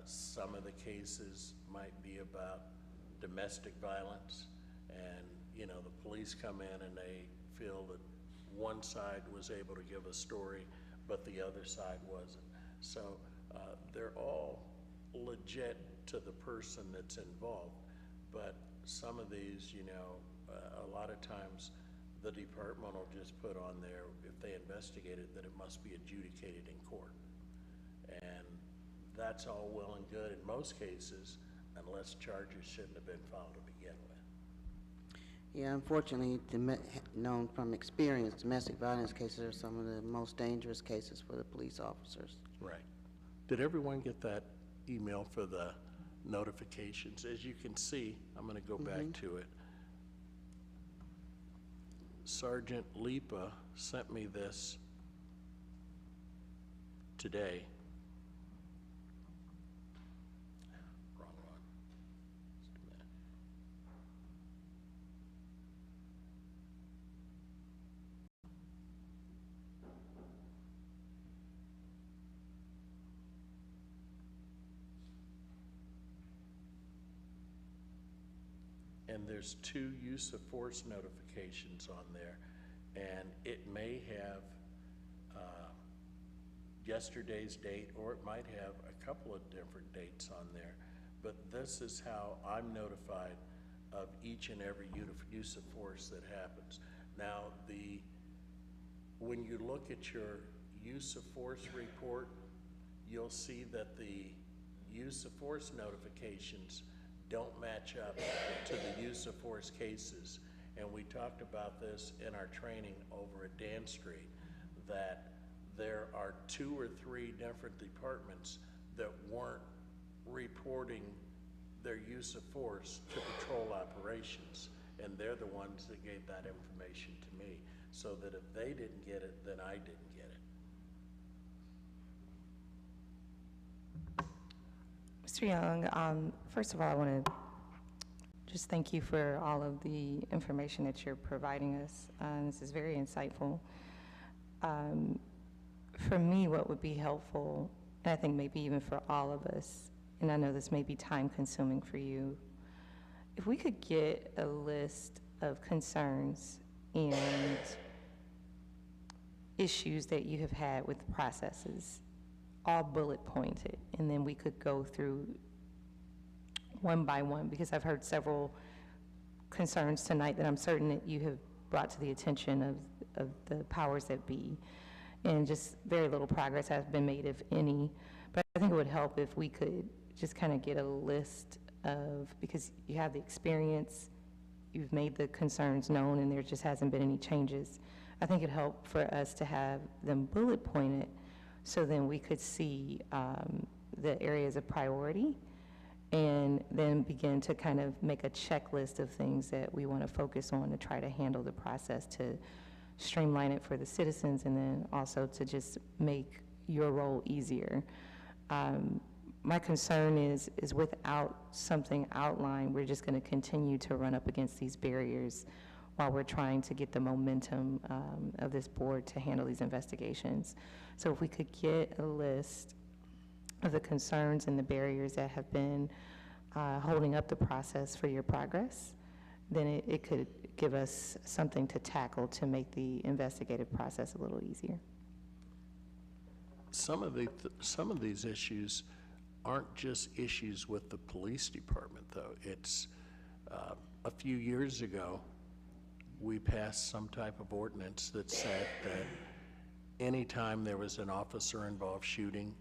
Some of the cases might be about domestic violence, and, you know, the police come in and they feel that one side was able to give a story, but the other side wasn't. So they're all legit to the person that's involved, but some of these, you know, a lot of times the department will just put on there, if they investigate it, that it must be adjudicated in court. And that's all well and good in most cases, unless charges shouldn't have been filed to begin with. Yeah, unfortunately, known from experience, domestic violence cases are some of the most dangerous cases for the police officers. Right. Did everyone get that email for the notifications? As you can see, I'm going to go back to it. Sergeant Lipa sent me this today. Wrong one. Just a minute. And there's 2 use of force notifications on there, and it may have yesterday's date, or it might have a couple of different dates on there, but this is how I'm notified of each and every use of force that happens. Now, when you look at your use of force report, you'll see that the use of force notifications don't match up to the use of force cases. And we talked about this in our training over at Dan Street, that there are 2 or 3 different departments that weren't reporting their use of force to patrol operations, and they're the ones that gave that information to me, so that if they didn't get it, then I didn't get it. Mr. Young, first of all, I want to just thank you for all of the information that you're providing us. This is very insightful. For me, what would be helpful, and I think maybe even for all of us, and I know this may be time-consuming for you, if we could get a list of concerns and issues that you have had with processes, all bullet pointed, and then we could go through one by one, because I've heard several concerns tonight that I'm certain that you have brought to the attention of the powers that be, and just very little progress has been made, if any. But I think it would help if we could just kind of get a list of, because you have the experience, you've made the concerns known, and there just hasn't been any changes. I think it'd help for us to have them bullet pointed, so then we could see the areas of priority, and then begin to kind of make a checklist of things that we want to focus on to try to handle the process to streamline it for the citizens, and then also to just make your role easier. My concern is without something outlined, we're just going to continue to run up against these barriers while we're trying to get the momentum of this board to handle these investigations. So if we could get a list of the concerns and the barriers that have been holding up the process for your progress, then it could give us something to tackle to make the investigative process a little easier. Some of these issues aren't just issues with the police department, though. It's, a few years ago, we passed some type of ordinance that said that anytime there was an officer-involved shooting,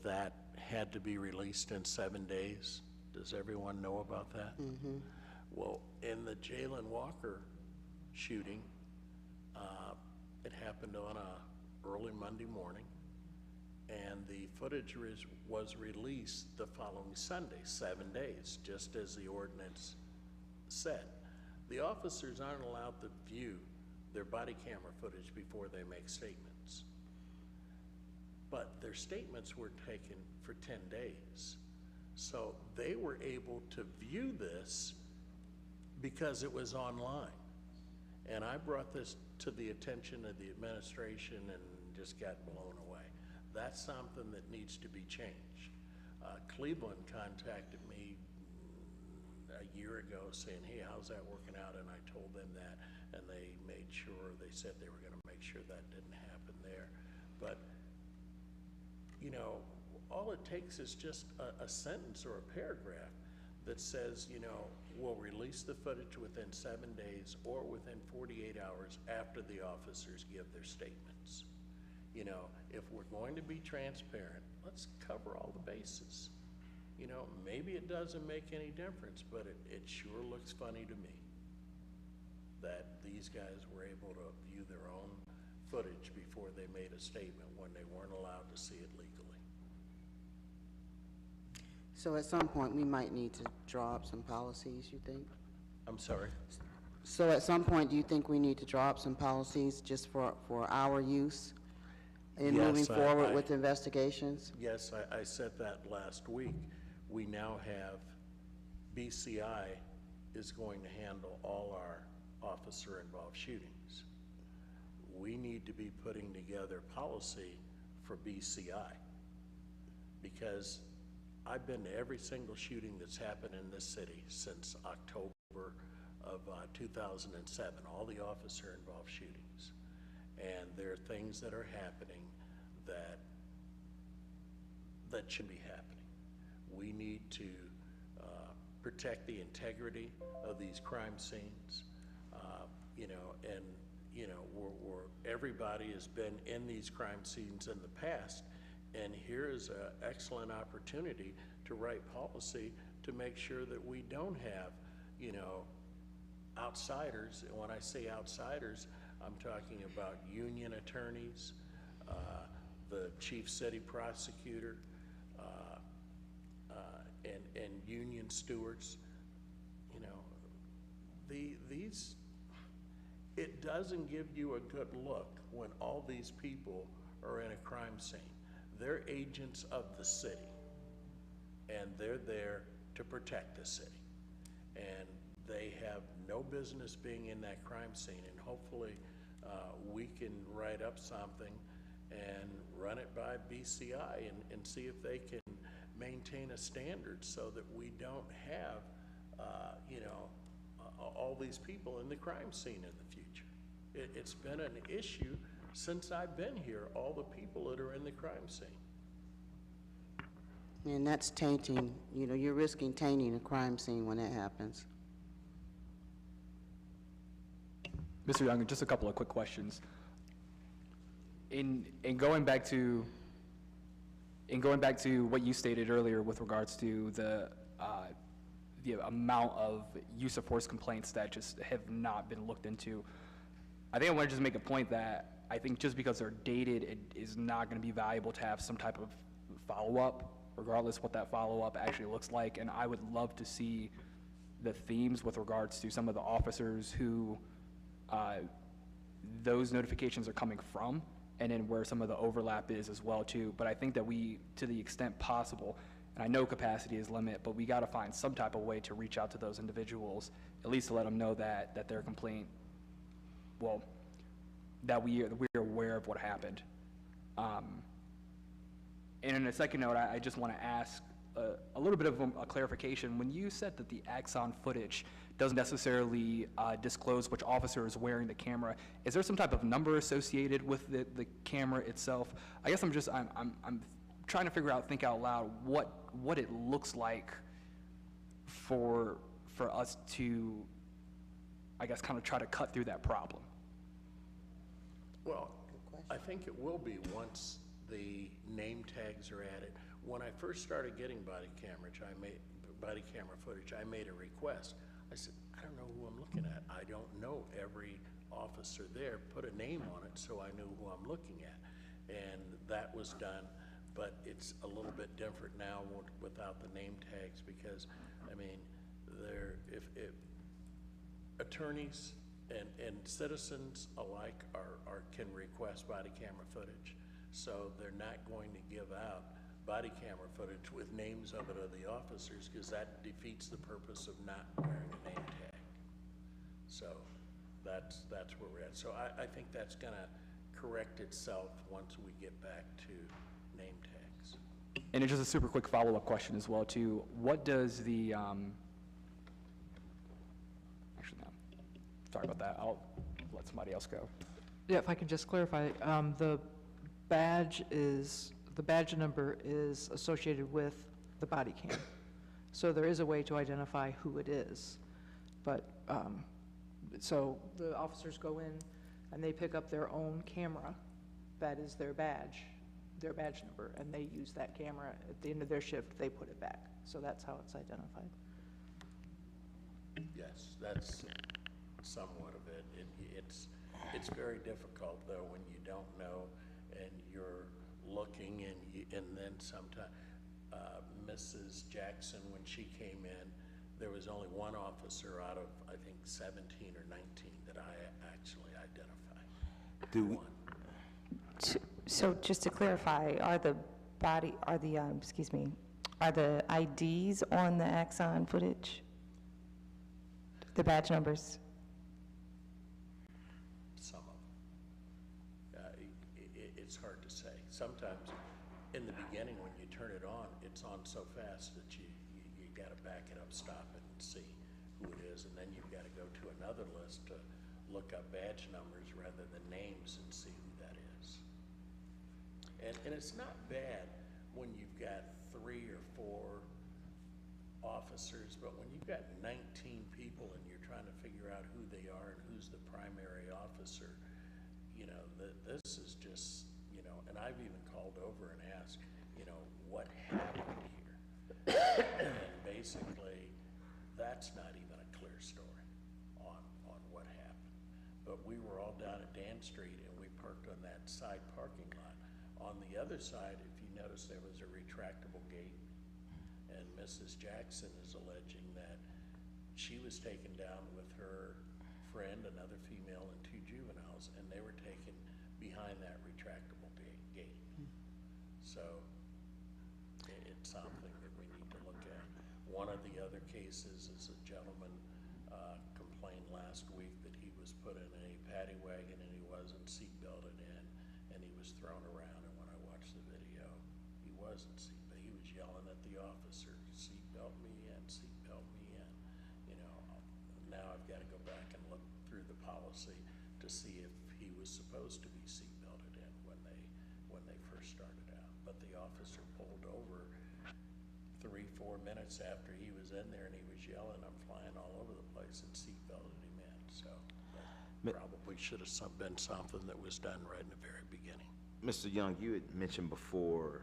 that had to be released in 7 days. Does everyone know about that? Mm-hmm. Well, in the Jalen Walker shooting, it happened on a early Monday morning, and the footage was released the following Sunday, 7 days, just as the ordinance said. The officers aren't allowed to view their body camera footage before they make statements. But their statements were taken for 10 days. So they were able to view this because it was online. And I brought this to the attention of the administration and just got blown away. That's something that needs to be changed. Cleveland contacted me a year ago saying, hey, how's that working out? And I told them that, and they made sure, they said they were gonna make sure that didn't happen there. But, you know, all it takes is just a sentence or a paragraph that says, you know, we'll release the footage within 7 days or within 48 hours after the officers give their statements. You know, if we're going to be transparent, let's cover all the bases. You know, maybe it doesn't make any difference, but it sure looks funny to me that these guys were able to view their own footage before they made a statement when they weren't allowed to see it legally. So at some point, we might need to draw up some policies, you think? I'm sorry? So at some point, do you think we need to draw up some policies just for our use in moving Yes, forward with investigations? Yes, I said that last week. We now have, BCI is going to handle all our officer-involved shootings. We need to be putting together policy for BCI, because I've been to every single shooting that's happened in this city since October of 2007, all the officer-involved shootings. And there are things that are happening that should be happening. We need to protect the integrity of these crime scenes, you know, and you know, everybody has been in these crime scenes in the past, and here is an excellent opportunity to write policy to make sure that we don't have, you know, outsiders. And when I say outsiders, I'm talking about union attorneys, the chief city prosecutor, and union stewards. You know, it doesn't give you a good look when all these people are in a crime scene. They're agents of the city, and they're there to protect the city. And they have no business being in that crime scene, and hopefully we can write up something and run it by BCI and see if they can maintain a standard so that we don't have, you know, all these people in the crime scene in the future. It's been an issue since I've been here, all the people that are in the crime scene. And that's tainting, you know, you're risking tainting a crime scene when that happens. Mr. Young, just a couple of quick questions. In going back to what you stated earlier with regards to the amount of use of force complaints that just have not been looked into, I think I want to just make a point that I think just because they're dated, it is not going to be valuable to have some type of follow-up, regardless what that follow-up actually looks like. And I would love to see the themes with regards to some of the officers who those notifications are coming from, and then where some of the overlap is as well too. But I think that we, to the extent possible, and I know capacity is limited, but we got to find some type of way to reach out to those individuals, at least to let them know that their complaint, well, that we're aware of what happened. And in a second note, I just want to ask a little bit of a clarification. When you said that the Axon footage doesn't necessarily disclose which officer is wearing the camera, is there some type of number associated with the camera itself? I guess I'm trying to figure out, think out loud, what it looks like for us to, I guess, kind of try to cut through that problem. Well, I think it will be once the name tags are added. When I first started getting body camera footage, I made a request. I said, I don't know who I'm looking at. I don't know every officer there. Put a name on it so I knew who I'm looking at. And that was done, but it's a little bit different now without the name tags because, I mean, if attorneys and citizens alike can request body camera footage. So they're not going to give out body camera footage with names of the officers because that defeats the purpose of not wearing a name tag. So that's where we're at. So I think that's gonna correct itself once we get back to name tags. And it's just a super quick follow-up question as well too. What does the, actually no, sorry about that. I'll let somebody else go. Yeah, if I can just clarify, the badge number is associated with the body cam. So there is a way to identify who it is. But, so the officers go in and they pick up their own camera. That is their badge number, and they use that camera. At the end of their shift, they put it back. So that's how it's identified. Yes, that's somewhat of it. It's very difficult though when you don't know and you're looking and then sometimes Mrs. Jackson, when she came in, there was only one officer out of I think 17 or 19 that I actually identified. So just to clarify, are the IDs on the Axon footage? The badge numbers? Some of them. It's hard to say. Sometimes in the beginning when you turn it on, it's on so fast that you got to back it up, stop it, and see who it is, and then you've got to go to another list to look up badge numbers rather than names and see who that is. And it's not bad when you've got 3 or 4 officers, but when you've got 19 people and you're trying to figure out who they are and who's the primary officer, you know, this is just, you know, and I've even called over and asked, you know, what happened here? And basically, that's not even a clear story on what happened. But we were all down at Dan Street and we parked on that side parking lot. On the other side, if you notice, there was a retractable gate, and Mrs. Jackson is alleging that she was taken down with her friend, another female, and 2 juveniles, and they were taken behind that retractable gate. So it's something that we need to look at. One of the other cases is a gentleman complained last week that he was put in a paddy wagon and he wasn't seat belted in, and he was thrown around. And when I watched the video, he wasn't seatbelted. He was yelling at the officer, "Seat belt me in, seat belt me in." You know, now I've got to go back and look through the policy to see if he was supposed to be seat belted in when they first started out. But the officer pulled over 3-4 minutes after he was in there and he was yelling, "I'm flying all over the place," and seat belted him in. So that probably should have been something that was done right in the very beginning. Mr. Young, you had mentioned before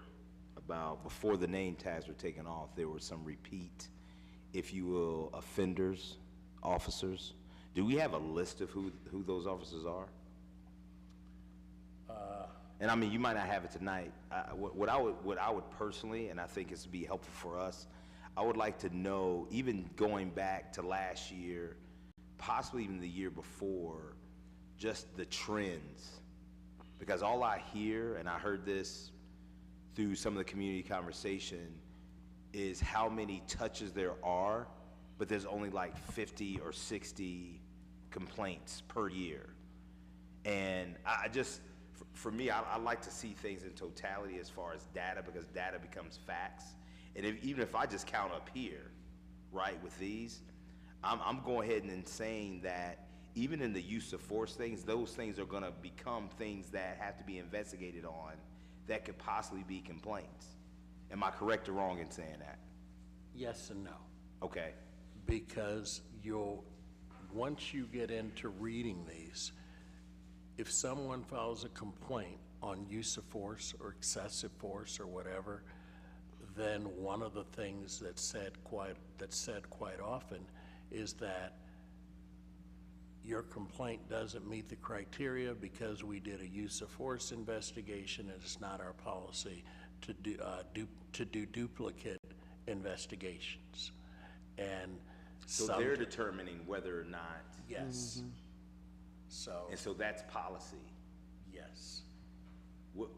the name tags were taken off, there were some repeat, if you will, offenders, officers. Do we have a list of who those officers are? And I mean, you might not have it tonight. What I would personally, and I think it's to be helpful for us, I would like to know, even going back to last year, possibly even the year before, just the trends Because all I hear, and I heard this through some of the community conversation, is how many touches there are, but there's only like 50 or 60 complaints per year. And I just, for me, I like to see things in totality as far as data, because data becomes facts. And even if I just count up here, right, with these, I'm going ahead and saying that even in the use of force things, those things are gonna become things that have to be investigated on that could possibly be complaints. Am I correct or wrong in saying that? Yes and no. Okay. Because once you get into reading these, if someone files a complaint on use of force or excessive force or whatever, then one of the things that's said quite often is that your complaint doesn't meet the criteria because we did a use of force investigation and it's not our policy to do duplicate investigations. And So they're determining whether or not, yes. So, and so that's policy. yes. What,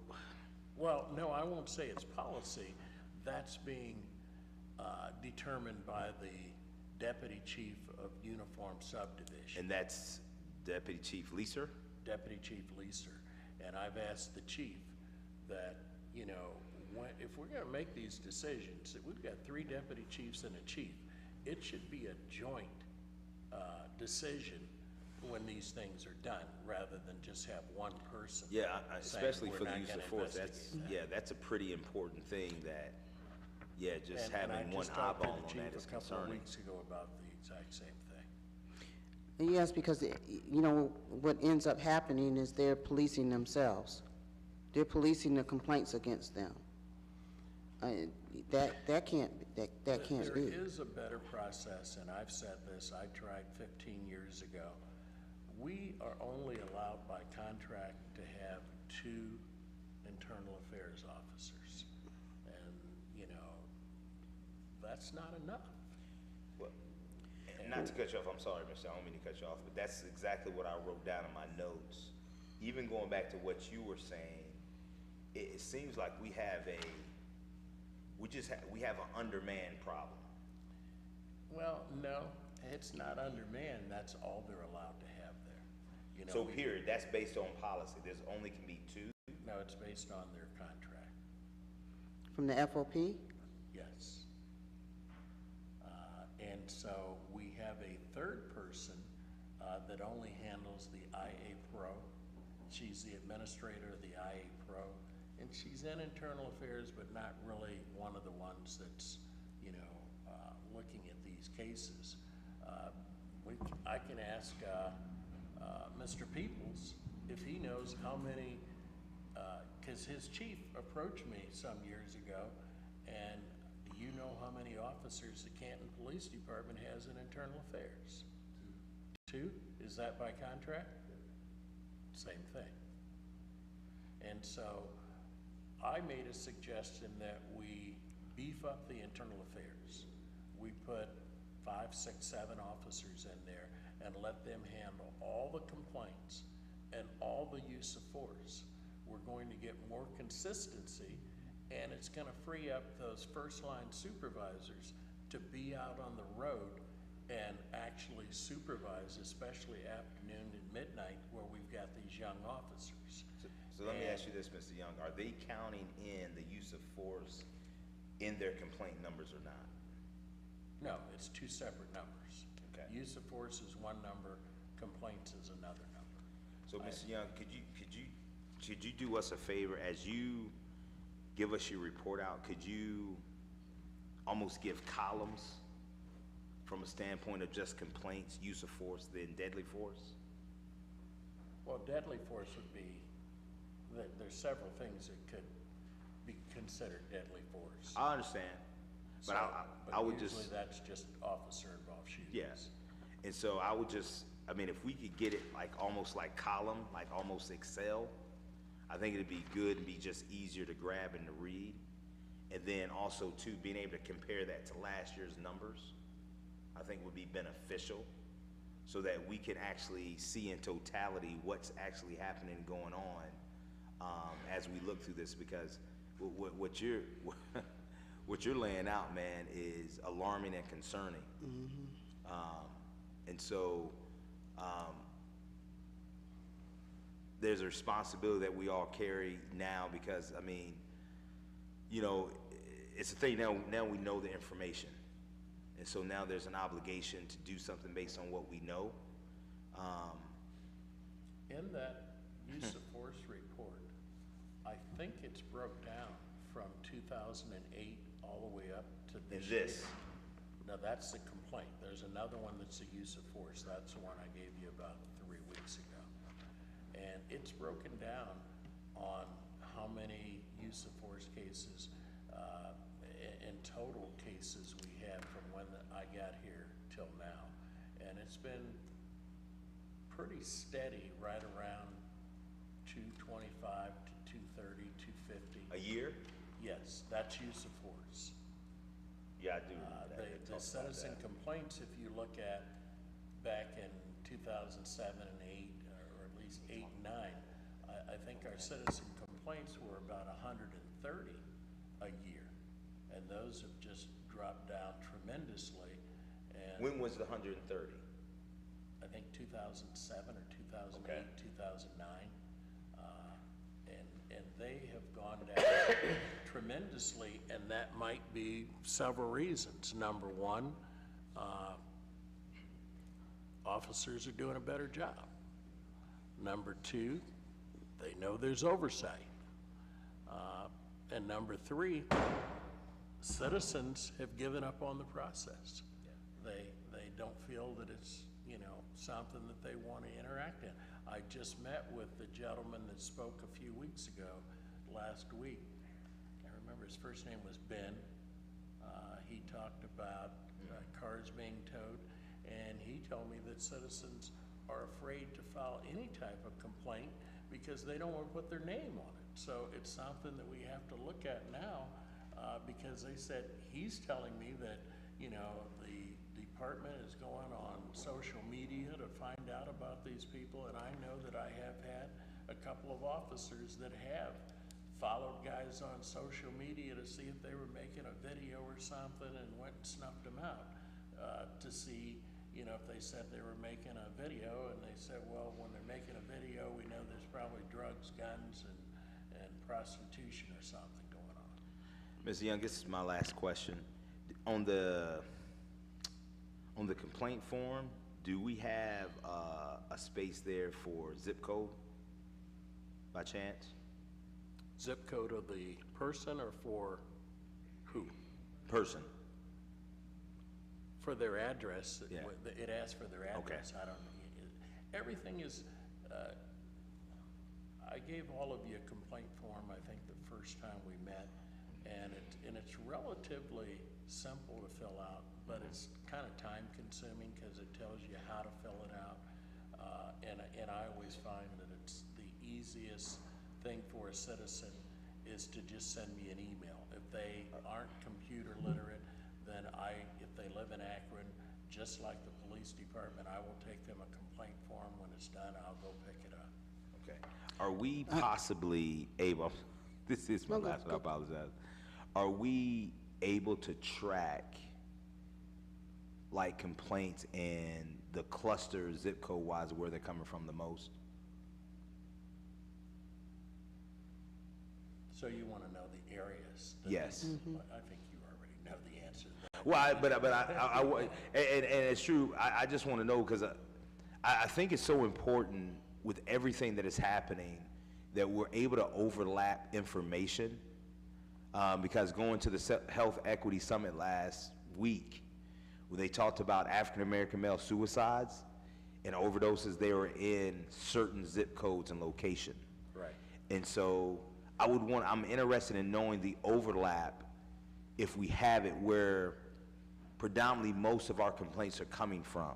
Well, no, I won't say it's policy. That's being determined by the Deputy Chief of Uniform Subdivision, and that's Deputy Chief Leeser? Deputy Chief Leeser. And I've asked the chief that, you know, if we're gonna make these decisions, that we've got 3 deputy chiefs and a chief, it should be a joint decision when these things are done, rather than just have one person. Yeah, saying, especially "We're for the not use of gonna force, investigate that." yeah, that's a pretty important thing that, yeah, just And I having one just talked to eyeball the on chief that is a couple of concerning. weeks ago about the exact same thing. Yes, because, you know, what ends up happening is they're policing themselves. They're policing the complaints against them. That can't be. There is a better process, and I've said this, I tried 15 years ago. We are only allowed by contract to have 2 internal affairs officers. And, you know, that's not enough. Well, and not to cut you off, I'm sorry, Mr. I don't mean to cut you off, but that's exactly what I wrote down in my notes. Even going back to what you were saying, it seems like we have we have an undermanned problem. Well, no, it's not undermanned, that's all they're allowed to have there. You know, So period, that's based on policy, there's only can be 2? No, it's based on their contract, From the FOP? yes. And so we have a 3rd person that only handles the IA Pro. She's the administrator of the IA Pro, and she's in internal affairs, but not really one of the ones that's, you know, looking at these cases. I can ask Mr. Peoples if he knows how many, because his chief approached me some years ago, and do you know how many officers the Canton Police Department has in internal affairs? 2? Is that by contract? Same thing. And so I made a suggestion that we beef up the internal affairs. We put 5, 6, 7 officers in there and let them handle all the complaints and all the use of force. We're going to get more consistency, and it's gonna free up those first-line supervisors to be out on the road and actually supervise, especially afternoon and midnight, where we've got these young officers. So let me ask you this, Mr. Young, are they counting in the use of force in their complaint numbers or not? No, it's 2 separate numbers. Okay. Use of force is one number, complaints is another number. So, Mr. Young, could you do us a favor, as you give us your report out, could you almost give columns from a standpoint of just complaints, use of force, then deadly force? Well, deadly force would be, there's several things that could be considered deadly force. I understand, but I would just. Usually that's just officer-involved shootings. Yes, and so I would just, I mean, if we could get it like almost like column, like almost Excel, I think it'd be good and be just easier to grab and to read. And then also too, being able to compare that to last year's numbers, I think would be beneficial, so that we can actually see in totality what's actually happening, going on, as we look through this, because what you're, what you're laying out, man, is alarming and concerning. And so, there's a responsibility that we all carry now, because, I mean, you know, it's a thing now we know the information. And so now there's an obligation to do something based on what we know. In that use of force report, I think it's broke down from 2008 all the way up to this year. No, that's the complaint. There's another one that's the use of force. That's the one I gave you about 3 weeks ago. And it's broken down on how many use of force cases, in total cases we had from when I got here till now. And it's been pretty steady, right around 225 to 230, 250. A year? Yes, that's use of force. Yeah, I do remember that. They The talked about citizen that. complaints, if you look at back in 2007 and 8, or at least 8 and 9, I think our citizen complaints were about 130 a year. And those have just dropped down tremendously. And When was the 130? I think 2007 or 2008, Okay. 2009. And they have gone down tremendously, and that might be several reasons. Number one, officers are doing a better job. Number two, they know there's oversight. And number three, citizens have given up on the process. They don't feel that it's, you know, something that they want to interact in. I just met with the gentleman that spoke a few weeks ago, last week. I remember his first name was Ben. He talked about cars being towed, and he told me that citizens are afraid to file any type of complaint because they don't want to put their name on it. So it's something that we have to look at now, because they said, he's telling me that, you know, the department is going on social media to find out about these people, and I know that I have had a couple of officers that have followed guys on social media to see if they were making a video or something, and went and snuffed them out to see, you know, if they said they were making a video, and they said, well, when they're making a video, we know there's probably drugs, guns, and prostitution or something going on. Ms. Young, this is my last question. On the complaint form, do we have a space there for zip code by chance? Zip code of the person or for who? Person. For their address. Yeah. It asks for their address. I don't know. Everything is, I gave all of you a complaint form, I think, the first time we met, and it's relatively simple to fill out, but it's kind of time consuming because it tells you how to fill it out. And I always find that it's the easiest thing for a citizen is to just send me an email. If they aren't computer literate, then if they live in Akron, just like the police department, I will take them a complaint form. When it's done, I'll go pick it up. Okay. Are we possibly able, this is my last one, I apologize. Are we able to track like complaints and the cluster zip code wise where they're coming from the most? So you want to know the areas? Yes. I think you already know the answer to that. Well, and it's true, I just want to know, because I think it's so important with everything that is happening that we're able to overlap information, because going to the Health Equity Summit last week, where they talked about African-American male suicides and overdoses, they were in certain zip codes and location. Right. And so I'm interested in knowing the overlap, if we have it, where predominantly most of our complaints are coming from.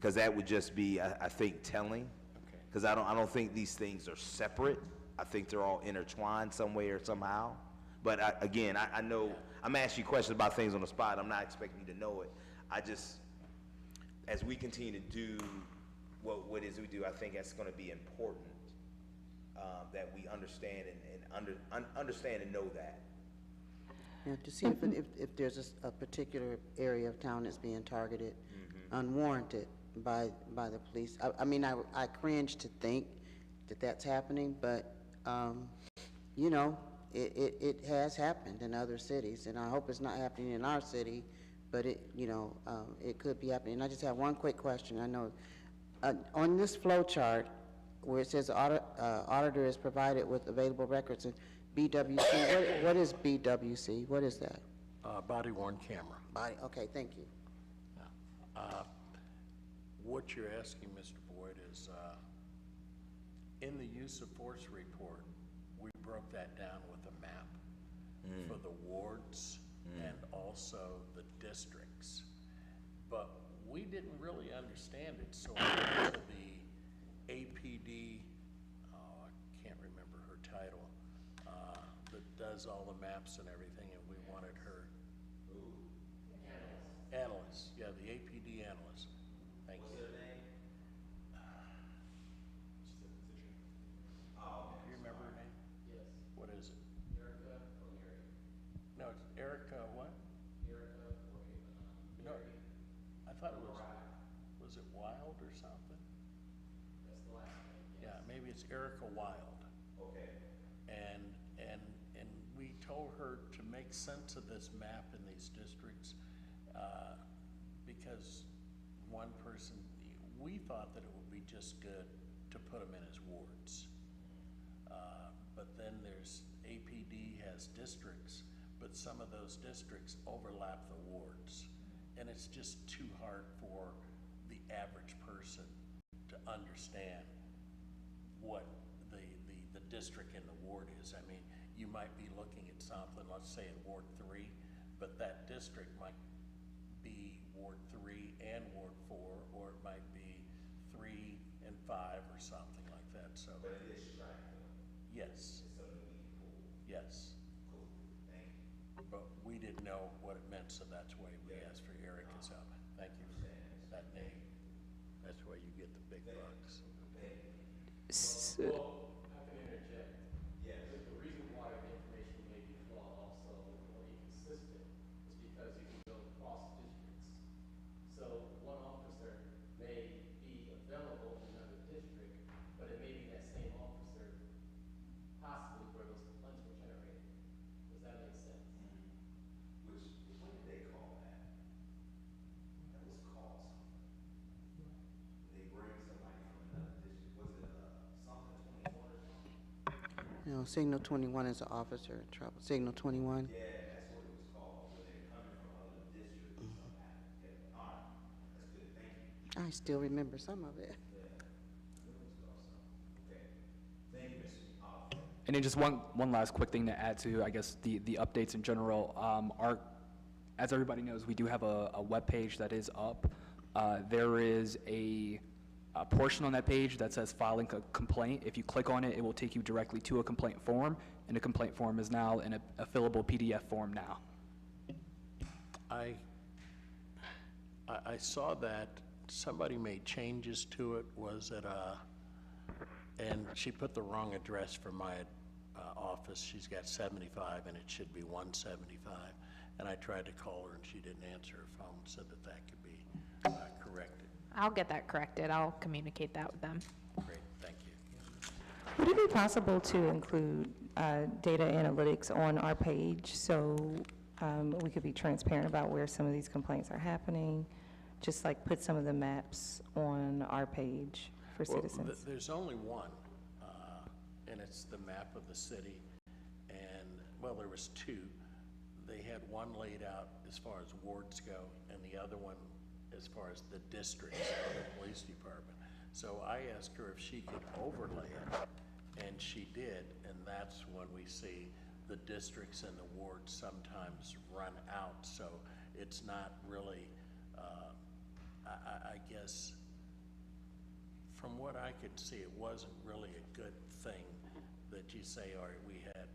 Because that would just be, I think, telling. Okay. Because I don't think these things are separate. I think they're all intertwined some way or somehow. But I know, I'm asking you questions about things on the spot. I'm not expecting you to know it. I just, as we continue to do what it is we do, I think that's going to be important. that we understand understand and know that. Yeah, to see if there's a particular area of town that's being targeted unwarranted by the police. I mean, I cringe to think that that's happening, but, you know, it has happened in other cities, and I hope it's not happening in our city, but it, you know, it could be happening. And I just have one quick question. I know, on this flow chart, where it says auditor is provided with available records, and BWC, what is BWC? What is that? Body worn camera. Okay, thank you. What you're asking, Mr. Boyd, is in the use of force report, we broke that down with a map for the wards and also the districts. But we didn't really understand it, so I went to the APD, I can't remember her title, that does all the maps and everything, and we wanted her. Analyst, yeah, the APD analyst. Thank you. What's her name? Do you remember her name? Yes. What is it? Erica or Mary? No, it's Erica what? Erica or no, I thought it was it Wild or something? That's the last name. Yes. Yeah, maybe it's Erica Wild. Okay. And we told her to make sense of this map in these districts, because one person, we thought that it would be just good to put them in as wards. But then there's APD has districts, but some of those districts overlap the wards. And it's just too hard for the average person to understand what the district and the ward is. I mean, you might be looking at something, let's say in Ward 3, but that district might be Ward 3 and Ward 4, or it might be 3 and 5 or something like that, so. But it is tracked, though? Yes. It's something we can pull? Yes. Cool, thank you. But we didn't know what it meant, so that's why we asked for Erica's help. Thank you for that name. That's why you get the big bucks. Well, I can interject. Yes. The reason why the information may be flawed also or inconsistent is because you can go across districts. So one officer may be available in another district, but it may be that same officer possibly where those complaints were generated. Does that make sense? Which, what did they call that? That was called something. They bring somebody from another district. Was it something 21 or something? No, Signal 21 is an officer in trouble. Signal 21? Yeah, that's what it was called, when they're coming from other districts or something happened. Yeah, all right, that's good, thank you. I still remember some of it. Yeah, it was called something. Okay, thank you, Mr. Oliver. And then just one last quick thing to add to, I guess, the updates in general. As everybody knows, we do have a webpage that is up. There is a portion on that page that says filing a complaint. If you click on it, it will take you directly to a complaint form, and the complaint form is now in a fillable PDF form now. I saw that somebody made changes to it, was it and she put the wrong address for my office. She's got 75 and it should be 175. And I tried to call her and she didn't answer her phone, said that could be corrected. I'll get that corrected. I'll communicate that with them. Great, thank you. Would it be possible to include data analytics on our page so we could be transparent about where some of these complaints are happening? Just like put some of the maps on our page for citizens? There's only one, and it's the map of the city. And, well, there was two. They had one laid out as far as wards go, and the other one as far as the districts of the police department. So I asked her if she could overlay it, and she did, and that's when we see the districts and the wards sometimes run out. So it's not really, I guess, from what I could see, it wasn't really a good thing that you say, all right, we had,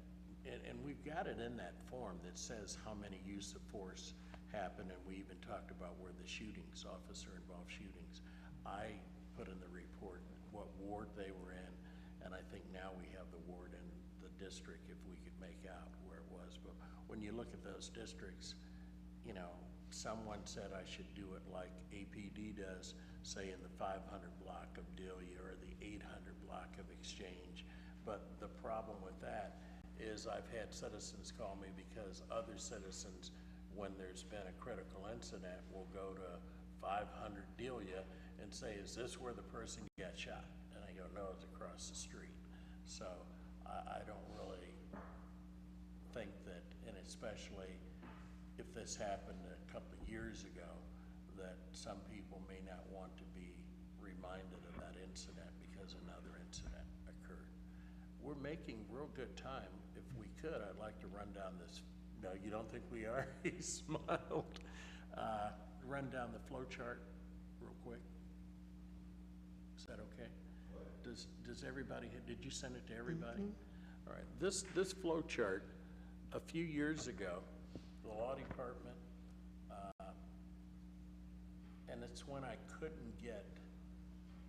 and we've got it in that form that says how many use of force happened, and we even talked about where the shootings, officer-involved shootings. I put in the report what ward they were in, and I think now we have district if we could make out where it was. But when you look at those districts, you know, someone said I should do it like APD does, say in the 500 block of Delia or the 800 block of Exchange. But the problem with that is I've had citizens call me because other citizens, when there's been a critical incident, will go to 500 Delia and say, is this where the person got shot? And I go, no, it's across the street. So I don't really think that, and especially if this happened a couple of years ago, that some people may not want to be reminded of that incident because another incident occurred. We're making real good time. If we could, I'd like to run down this. No, you don't think we are? He smiled. Run down the flow chart real quick. Is that okay? Does everybody, did you send it to everybody? All right, this flow chart, a few years ago, the law department, and it's when I couldn't get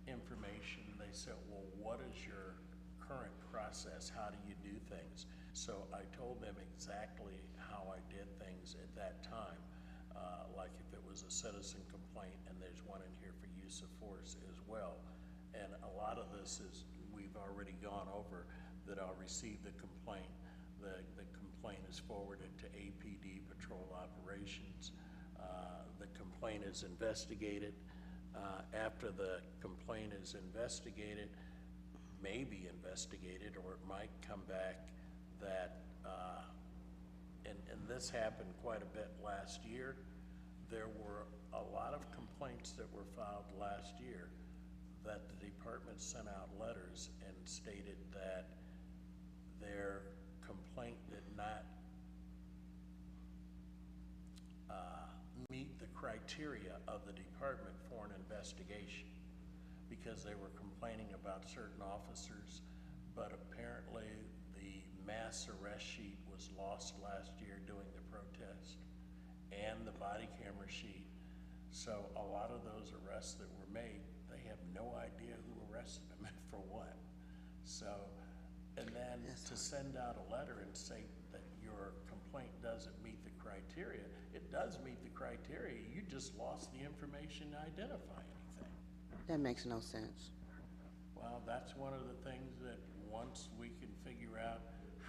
information, they said, well, what is your current process? How do you do things? So I told them exactly how I did things at that time. Like if it was a citizen complaint, and there's one in here for use of force as well. And a lot of this is, we've already gone over, that I'll receive the complaint. The complaint is forwarded to APD Patrol Operations. The complaint is investigated. After the complaint is investigated, may be investigated, or it might come back that, and this happened quite a bit last year. There were a lot of complaints that were filed last year that the department sent out letters and stated that their complaint did not meet the criteria of the department for an investigation, because they were complaining about certain officers, but apparently the mass arrest sheet was lost last year during the protest, and the body camera sheet. So a lot of those arrests that were made, they have no idea who arrested them and for what. So, and then to send out a letter and say that your complaint doesn't meet the criteria, it does meet the criteria, you just lost the information to identify anything. That makes no sense. Well, that's one of the things that once we can figure out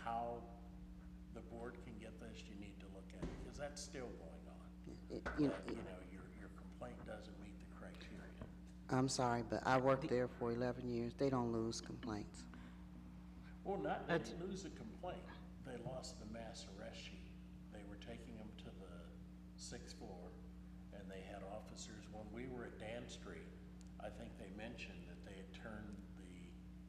how the board can get this, you need to look at it, because that's still going on. You know, your complaint doesn't meet the criteria. I'm sorry, but I worked there for 11 years. They don't lose complaints. Well, not they didn't lose a complaint. They lost the mass arrest sheet. They were taking them to the 6th floor, and they had officers. When we were at Dan Street, I think they mentioned that they had turned the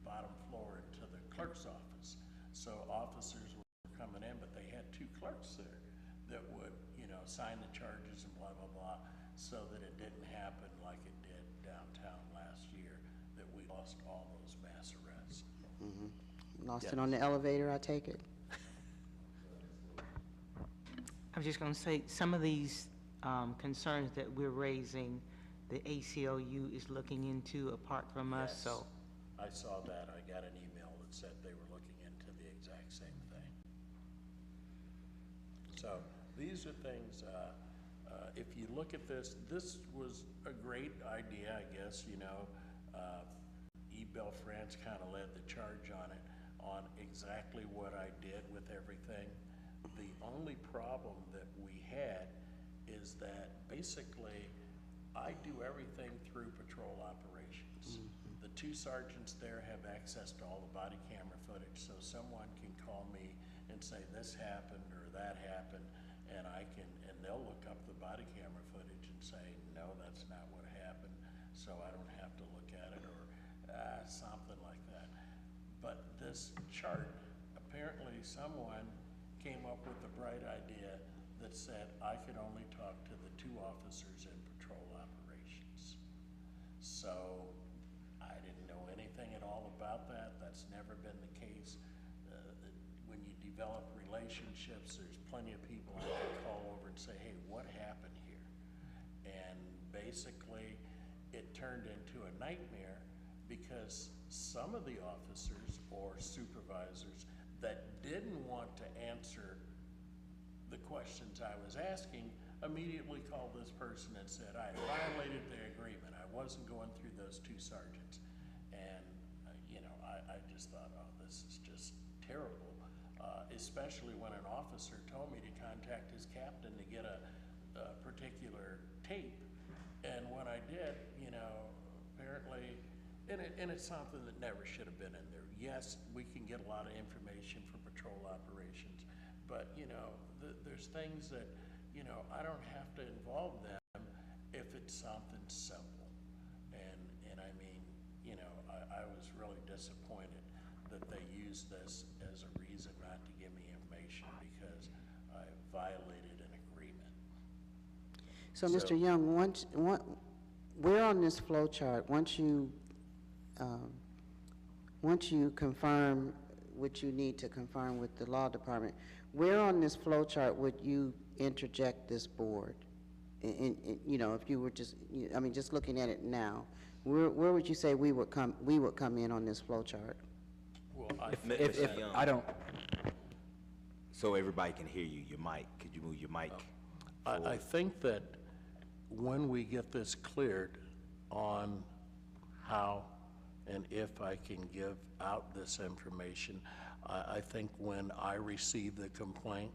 bottom floor into the clerk's office. So officers were coming in, but they had 2 clerks there that would, you know, sign the charges and blah, blah, blah, so that it didn't happen like it did downtown last year, that we lost all those mass arrests. Lost it on the elevator, I take it. I was just going to say, some of these concerns that we're raising, the ACLU is looking into apart from us, Yes, so. I saw that. I got an email that said they were looking into the exact same thing. So these are things, if you look at this, this was a great idea, I guess, you know. Bell France kind of led the charge on it, on exactly what I did with everything. The only problem that we had is that basically I do everything through patrol operations. The 2 sergeants there have access to all the body camera footage, so someone can call me and say this happened or that happened, and and they'll look up the body camera footage and say, no, that's not what happened, so I don't have to look at it, or something like that. But this chart, apparently someone came up with a bright idea that said I could only talk to the 2 officers in patrol operations. So I didn't know anything at all about that. That's never been the case. When you develop relationships, there's plenty of people I can call over and say, hey, what happened here? And basically it turned into a nightmare, because some of the officers or supervisors, that didn't want to answer the questions I was asking immediately called this person and said, I had violated the agreement. I wasn't going through those two sergeants. And, you know, I just thought, oh, this is just terrible, especially when an officer told me to contact his captain to get a particular tape. And when I did, you know, apparently, and it's something that never should have been in there. Yes, we can get a lot of information for patrol operations, but, you know, there's things that, you know, I don't have to involve them if it's something simple. And I mean, you know, I was really disappointed that they used this as a reason not to give me information because I violated an agreement. So, Mr. Young, where on this flow chart, once you confirm what you need to confirm with the law department, where on this flow chart would you interject this board? You know, if you were just, I mean, just looking at it now, where would you say we would come in on this flow chart? Well, If I don't, So everybody can hear you, your mic, could you move your mic? I think that when we get this cleared on how and if I can give out this information, I think when I receive the complaint,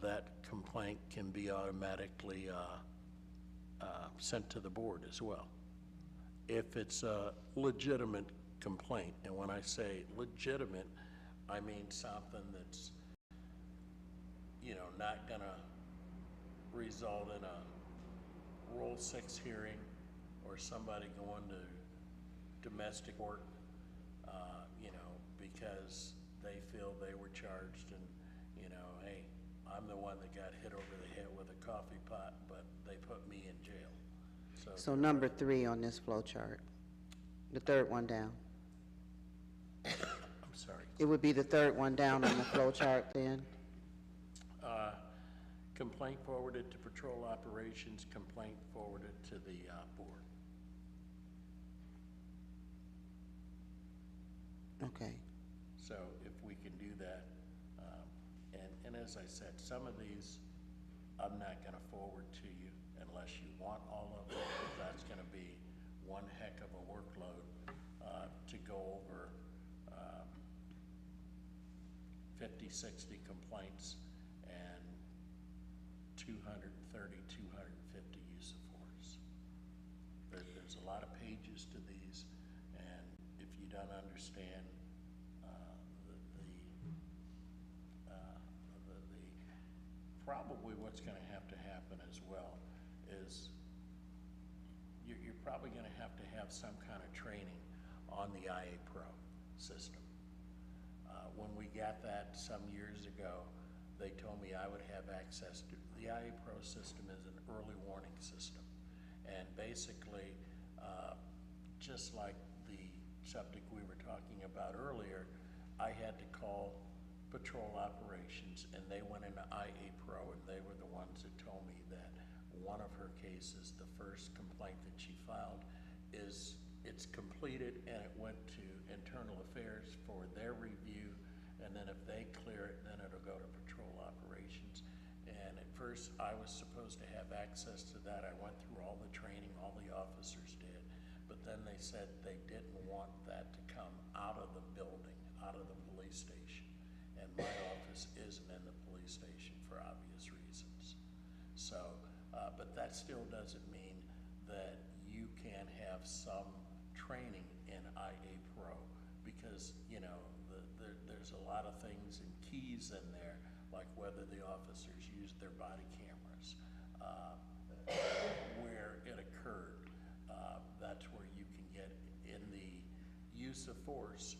that complaint can be automatically sent to the board as well. If it's a legitimate complaint, and when I say legitimate, I mean something that's, you know, not gonna result in a Rule 6 hearing or somebody going to domestic court, you know, because they feel they were charged and, you know, hey, I'm the one that got hit over the head with a coffee pot, but they put me in jail. So number 3 on this flow chart, the third one down. I'm sorry. It would be the third one down on the flow chart then? Complaint forwarded to patrol operations, complaint forwarded to the board. Okay. So if we can do that, and as I said, some of these I'm not going to forward to you unless you want all of them. That's going to be one heck of a workload to go over 50, 60 complaints and 230, 250 use of force. There's a lot of pages to these, and if you don't understand probably what's going to happen as well is you're probably going to have some kind of training on the IA Pro system. When we got that some years ago, they told me I would have access to the IA Pro system. Is an early warning system, and basically, just like the subject we were talking about earlier, I had to call patrol operations, and they went into IA Pro, and they were the ones that told me that one of her cases, the first complaint that she filed, it's completed and it went to internal affairs for their review, and then if they clear it, then it'll go to patrol operations. And at first I was supposed to have access to that. I went through all the training, all the officers did, but then they said they didn't want that to come out of the building, out of the police station. And my office isn't in the police station for obvious reasons. So, but that still doesn't mean that you can't have some training in IA Pro, because, you know, there's a lot of things and keys in there, like whether the officers used their body cameras, where it occurred. That's where you can get, in the use of force,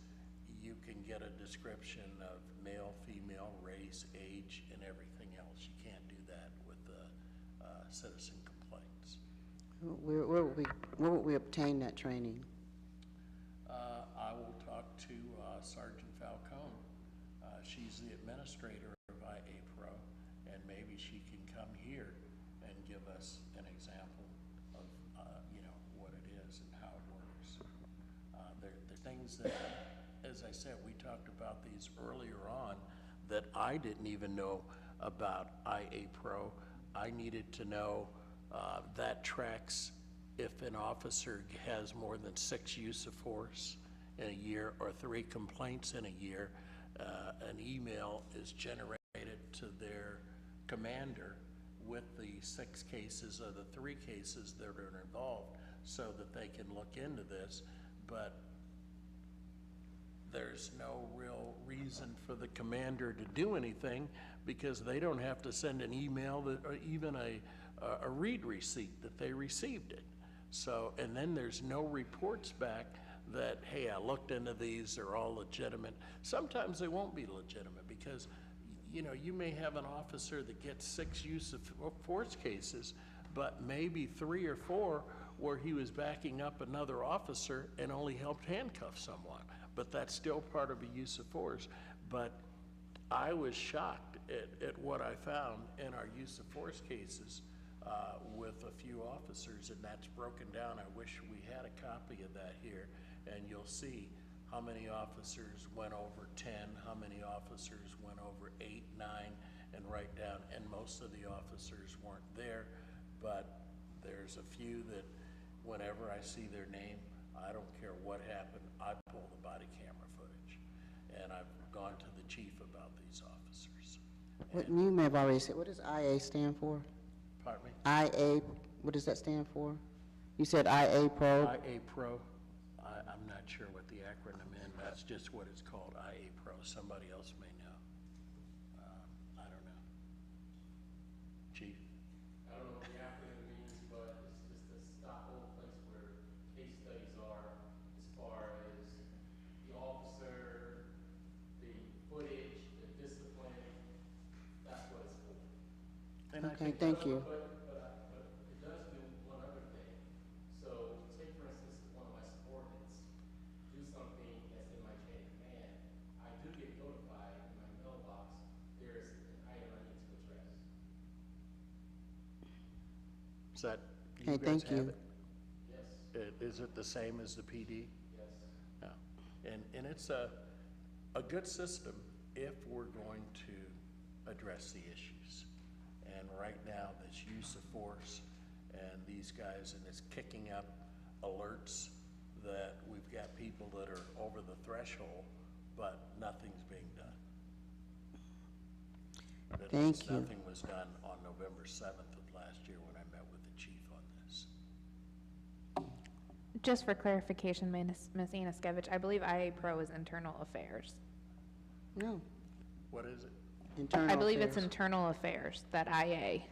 you can get a description of male, female, race, age, and everything else. You can't do that with the citizen complaints. Where would we obtain that training? I will talk to Sergeant Falcone. She's the administrator of IA Pro, and maybe she can come here and give us an example of you know, what it is and how it works. They're things that, as I said, we talked about these earlier on, that I didn't even know about IA Pro. I needed to know that tracks if an officer has more than 6 use of force in a year or 3 complaints in a year, an email is generated to their commander with the 6 cases or the 3 cases that are involved so that they can look into this. But there's no real reason for the commander to do anything because they don't have to send an email that, or even a read receipt that they received it. So, and then there's no reports back that, hey, I looked into these, they're all legitimate. Sometimes they won't be legitimate because, you know, you may have an officer that gets 6 use of force cases, but maybe 3 or 4 where he was backing up another officer and only helped handcuff someone. But that's still part of a use of force. But I was shocked at what I found in our use of force cases with a few officers, and that's broken down. I wish we had a copy of that here, and you'll see how many officers went over 10, how many officers went over 8, 9, and right down, and most of the officers weren't there, but there's a few that whenever I see their name, I don't care what happened, I pull the body camera footage. And I've gone to the chief about these officers. What you may have already said, what does IA stand for? Pardon me? IA, what does that stand for? You said IA Pro? IA Pro, I'm not sure what the acronym is, that's just what it's called, IA Pro. Somebody else may know. I don't know. Chief? I don't know what the acronym means, but it's just a Stockholm place where case studies are as far as the officer, the footage, the discipline. That's what it's for. And I Okay, think thank you. But it does do one other thing. So take for instance, one of my subordinates do something that's in my chain of command. I do get notified in my mailbox, there's an item I need to address. Is that, you Okay, guys thank have you. it? Yes, Is it the same as the PD? yes. No. And it's a good system if we're going to address the issues. And right now, this use of force and these guys, and it's kicking up alerts that we've got people that are over the threshold, but nothing's being done. At Thank least you. Nothing was done on November 7th of last year when I met with the chief on this. Just for clarification, Ms. Anaskevich, I believe IA Pro is internal affairs. No, What is it? internal I believe it's affairs. internal affairs, that IA.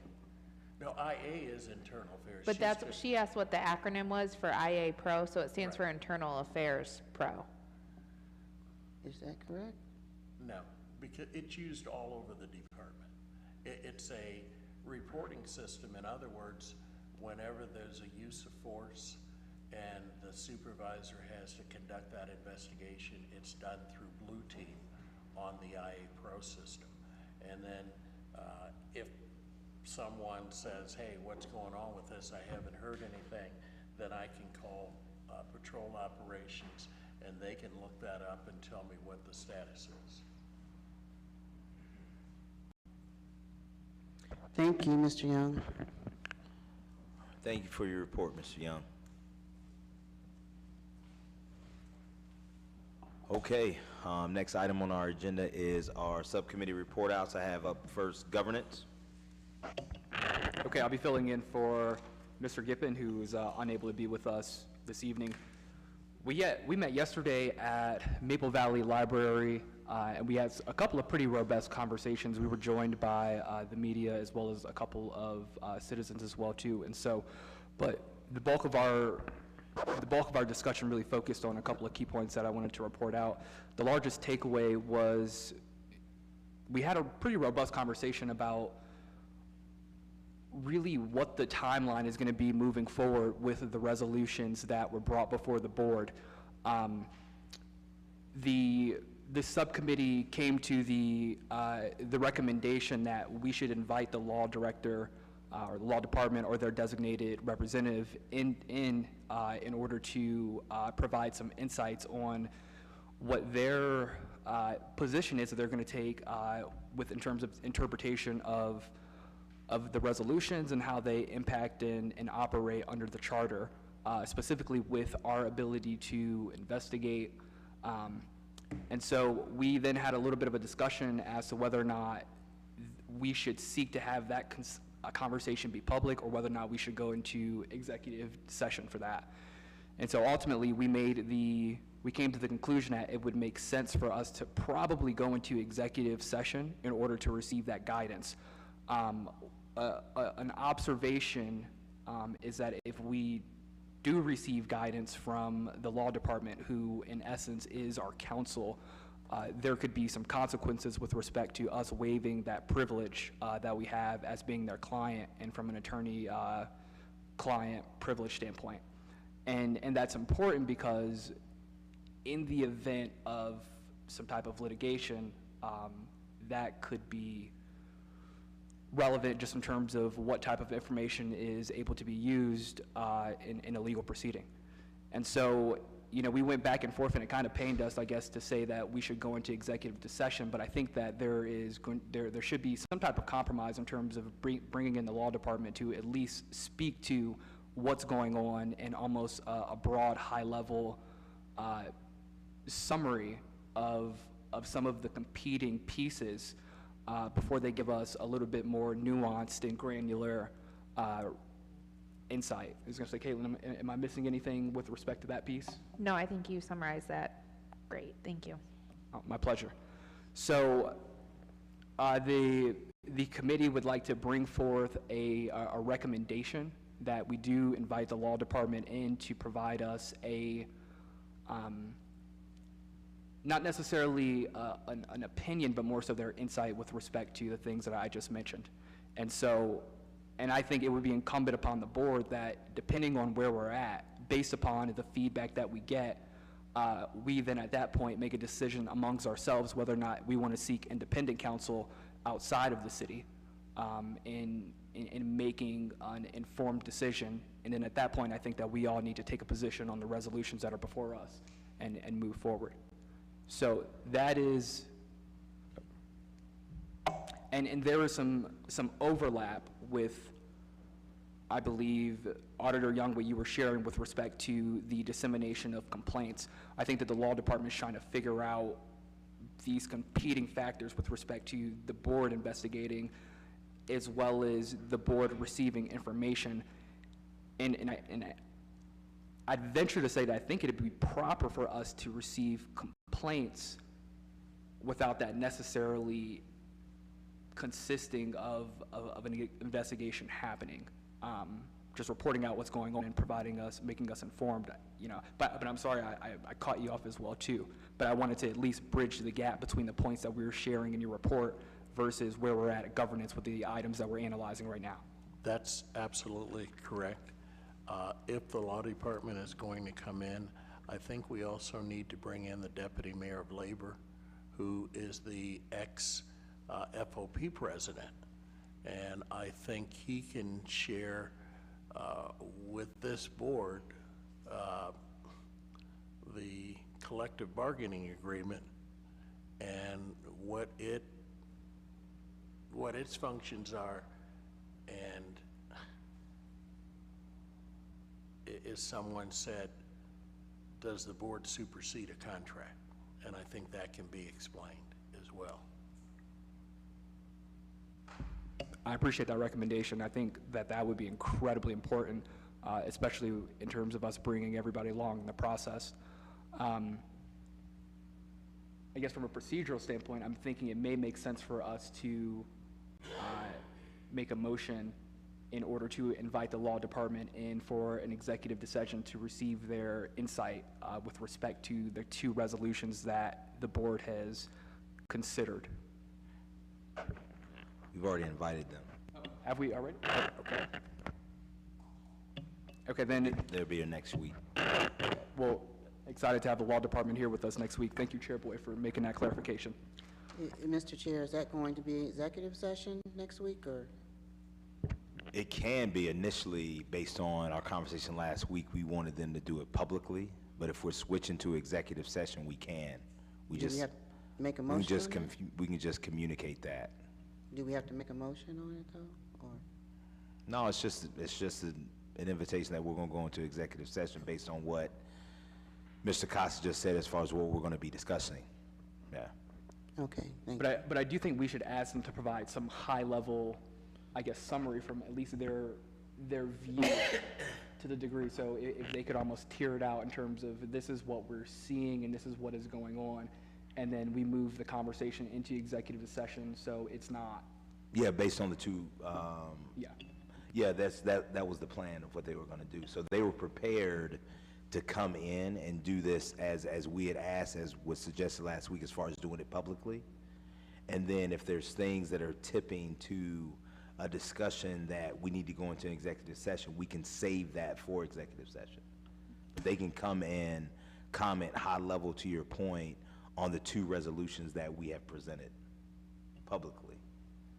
No, IA is internal affairs. But She's that's, just- she asked what the acronym was for IA Pro, so it stands Right. for Internal Affairs Pro. Is that correct? No, because it's used all over the department. It's a reporting system. In other words, whenever there's a use of force and the supervisor has to conduct that investigation, it's done through Blue Team on the IA Pro system. And then if someone says, hey, what's going on with this? I haven't heard anything, then I can call patrol operations and they can look that up and tell me what the status is. Thank you, Mr. Young. Thank you for your report, Mr. Young. Okay, next item on our agenda is our subcommittee report outs. I have up first governance. Okay, I'll be filling in for Mr. Gippen, who is unable to be with us this evening. We met yesterday at Maple Valley Library, and we had a couple of pretty robust conversations. We were joined by the media as well as a couple of citizens as well too. And so, but the bulk of our discussion really focused on a couple of key points that I wanted to report out. The largest takeaway was we had a pretty robust conversation about really what the timeline is going to be moving forward with the resolutions that were brought before the board. The subcommittee came to the recommendation that we should invite the law director or the law department or their designated representative in order to provide some insights on what their position is that they're going to take in terms of interpretation of the resolutions and how they impact and operate under the charter, specifically with our ability to investigate. And so we then had a little bit of a discussion as to whether or not we should seek to have that conversation be public, or whether or not we should go into executive session for that. And so ultimately, we came to the conclusion that it would make sense for us to probably go into executive session in order to receive that guidance. An observation is that if we do receive guidance from the law department, who in essence is our counsel, there could be some consequences with respect to us waiving that privilege that we have as being their client, and from an attorney-client privilege standpoint. And that's important because in the event of some type of litigation, that could be relevant just in terms of what type of information is able to be used in a legal proceeding. And so, we went back and forth, and it kind of pained us, I guess, to say that we should go into executive session, but I think that there should be some type of compromise in terms of bringing in the law department to at least speak to what's going on in almost a broad, high-level summary of some of the competing pieces before they give us a little bit more nuanced and granular insight. I was going to say, Caitlin, am I missing anything with respect to that piece? No, I think you summarized that great. Thank you. Oh, my pleasure. So the committee would like to bring forth a recommendation that we do invite the law department in to provide us not necessarily an opinion, but more so their insight with respect to the things that I just mentioned. And I think it would be incumbent upon the board that, depending on where we're at, based upon the feedback that we get, we then at that point make a decision amongst ourselves whether or not we want to seek independent counsel outside of the city in making an informed decision. And then at that point, I think that we all need to take a position on the resolutions that are before us and move forward. So that is, and there is some overlap with, I believe, Auditor Young, what you were sharing with respect to the dissemination of complaints. I think that the law department is trying to figure out these competing factors with respect to the board investigating, as well as the board receiving information. And I'd venture to say that I think it'd be proper for us to receive complaints without that necessarily consisting of an investigation happening. Just reporting out what's going on and making us informed, But I'm sorry, I caught you off as well too. But I wanted to at least bridge the gap between the points that we were sharing in your report versus where we're at governance with the items that we're analyzing right now. That's absolutely correct. If the law department is going to come in, I think we also need to bring in the Deputy Mayor of Labor, who is the ex-FOP president. And I think he can share with this board the collective bargaining agreement and what its functions are, and as someone said, does the board supersede a contract? And I think that can be explained as well. I appreciate that recommendation. I think that would be incredibly important, especially in terms of us bringing everybody along in the process. I guess from a procedural standpoint, I'm thinking it may make sense for us to make a motion in order to invite the law department in for an executive decision to receive their insight with respect to the two resolutions that the board has considered. We've already invited them. Have we already? Oh, okay. Okay, then, They'll be here next week. well, excited to have the law department here with us next week. Thank you, Chair Boy, for making that clarification. Mr. Chair, is that going to be executive session next week, or? It can be initially, based on our conversation last week, we wanted them to do it publicly, But if we're switching to executive session, we can. We Do we just, have to make a we can motion just, on that? we can just communicate that. Do we have to make a motion on it, though? Or, No, it's just an invitation that we're gonna go into executive session based on what Mr. Costa just said as far as what we're gonna be discussing. Yeah. okay, thank you. But I do think we should ask them to provide some high-level, I guess, summary from at least their view to the degree. So if they could almost tier it out in terms of this is what we're seeing and this is what is going on, and then we move the conversation into executive session, so it's not, Yeah, based on the two, yeah. yeah, that was the plan of what they were gonna do. So they were prepared to come in and do this as we had asked, as was suggested last week, as far as doing it publicly. And then if there's things that are tipping to a discussion that we need to go into an executive session, we can save that for executive session. They can come and comment high level, to your point, on the two resolutions that we have presented publicly.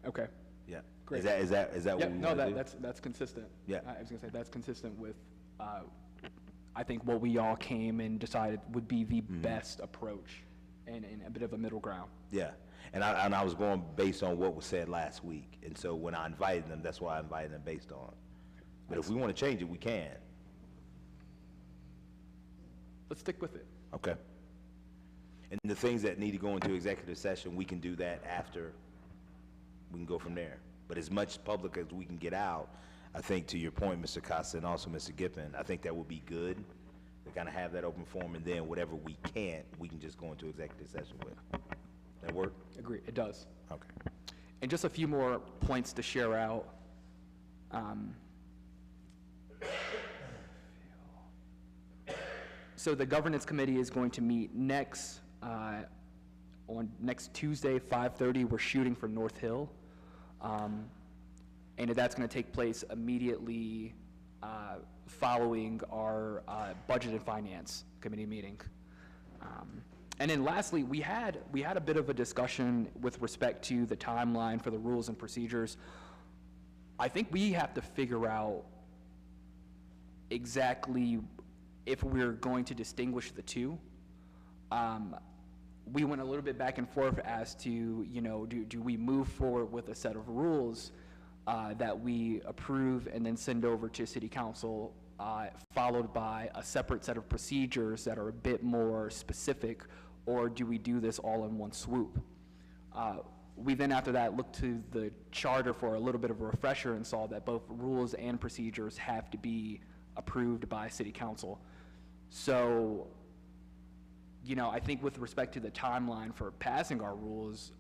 Okay. Yeah. Great. Is that Yeah, what we no, want to do? that's consistent. Yeah. I was gonna say, that's consistent with, I think what we all came and decided would be the best approach and a bit of a middle ground. Yeah, and I was going based on what was said last week, and so when I invited them, that's why I invited them based on. But if we want to change it, we can. Let's stick with it. Okay. And the things that need to go into executive session, we can do that after. We can go from there. But as much public as we can get out, I think to your point, Mr. Costa, and also Mr. Gippen, I think that would be good to kind of have that open forum, and then whatever we can't, we can just go into executive session with. That work? Agree, it does. Okay. And just a few more points to share out. So the governance committee is going to meet on next Tuesday, 5:30. We're shooting for North Hill. And that's going to take place immediately following our Budget and Finance Committee meeting. And then lastly, we had a bit of a discussion with respect to the timeline for the rules and procedures. I think we have to figure out exactly if we're going to distinguish the two. We went a little bit back and forth as to, you know, do we move forward with a set of rules that we approve and then send over to City Council, followed by a separate set of procedures that are a bit more specific, or do we do this all in one swoop? We then, after that, looked to the charter for a little bit of a refresher and saw that both rules and procedures have to be approved by City Council. So, you know, I think with respect to the timeline for passing our rules,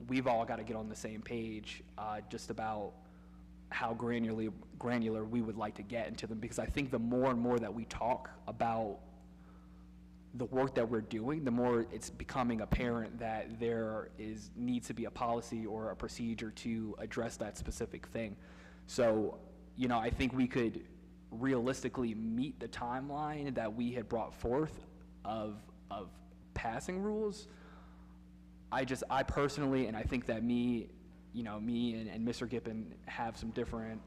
we've all got to get on the same page just about how granular we would like to get into them, because I think the more and more that we talk about the work that we're doing, the more it's becoming apparent that there needs to be a policy or a procedure to address that specific thing. So, you know, I think we could realistically meet the timeline that we had brought forth of passing rules. I personally, and I think that me and Mr. Gippen have some different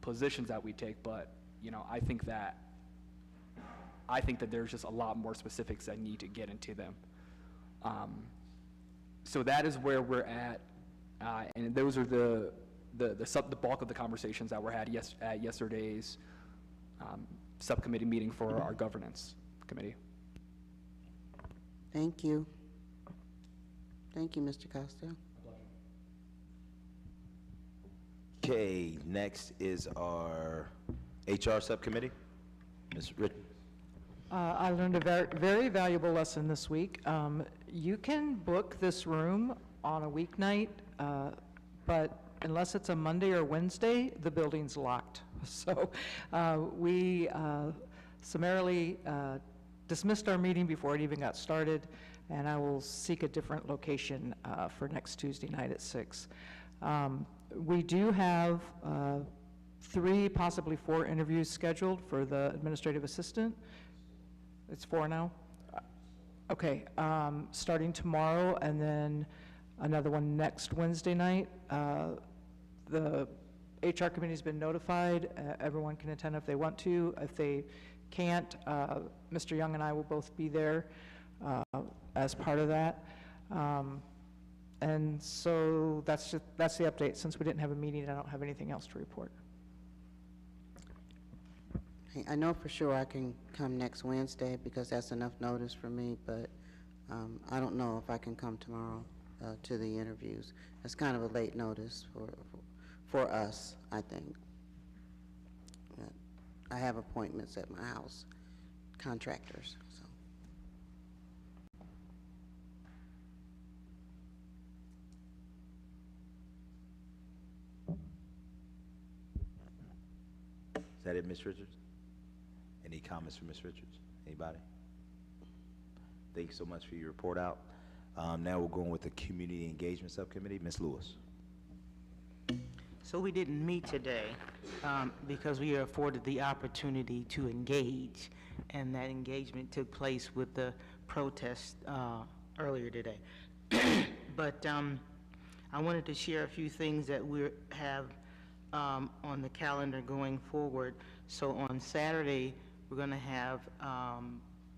positions that we take, but, you know, I think that there's just a lot more specifics that need to get into them. So that is where we're at, and those are the bulk of the conversations that were had at yesterday's subcommittee meeting for our governance committee. Thank you. Thank you, Mr. Costa. Okay, next is our HR subcommittee. Ms. Ritten. I learned a very valuable lesson this week. You can book this room on a weeknight, but unless it's a Monday or Wednesday, the building's locked. So we summarily dismissed our meeting before it even got started, and I will seek a different location for next Tuesday night at 6. We do have 3, possibly 4 interviews scheduled for the administrative assistant. It's 4 now? Okay, starting tomorrow, and then another one next Wednesday night. The HR committee's been notified. Everyone can attend if they want to. If they can't, Mr. Young and I will both be there as part of that. And so that's the update. Since we didn't have a meeting, I don't have anything else to report. Hey, I know for sure I can come next Wednesday because that's enough notice for me, but I don't know if I can come tomorrow to the interviews. It's kind of a late notice for us, I think. But I have appointments at my house, contractors, so. Is that it, Ms. Richards? Any comments from Ms. Richards? Anybody? Thank you so much for your report out. Now we're going with the Community Engagement Subcommittee. Ms. Lewis. So we didn't meet today because we are afforded the opportunity to engage, and that engagement took place with the protest earlier today. But I wanted to share a few things that we have on the calendar going forward. So on Saturday, we're going to have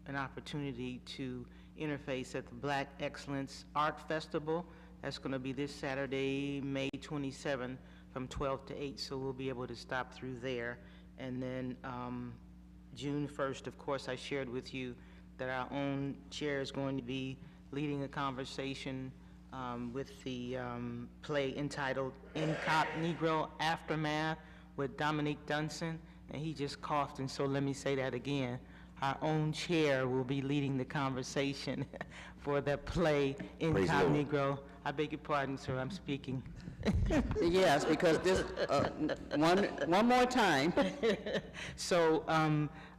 an opportunity to interface at the Black Excellence Art Festival. That's going to be this Saturday, May 27th, from 12 to 8, so we'll be able to stop through there. And then June 1st, of course, I shared with you that our own chair is going to be leading a conversation with the play entitled In Cop Negro Aftermath with Dominique Dunson, and he just coughed, and so let me say that again. Our own chair will be leading the conversation for the play In Praise the Cop Lord. Negro. I beg your pardon, sir, I'm speaking. Yes, because this, one more time. So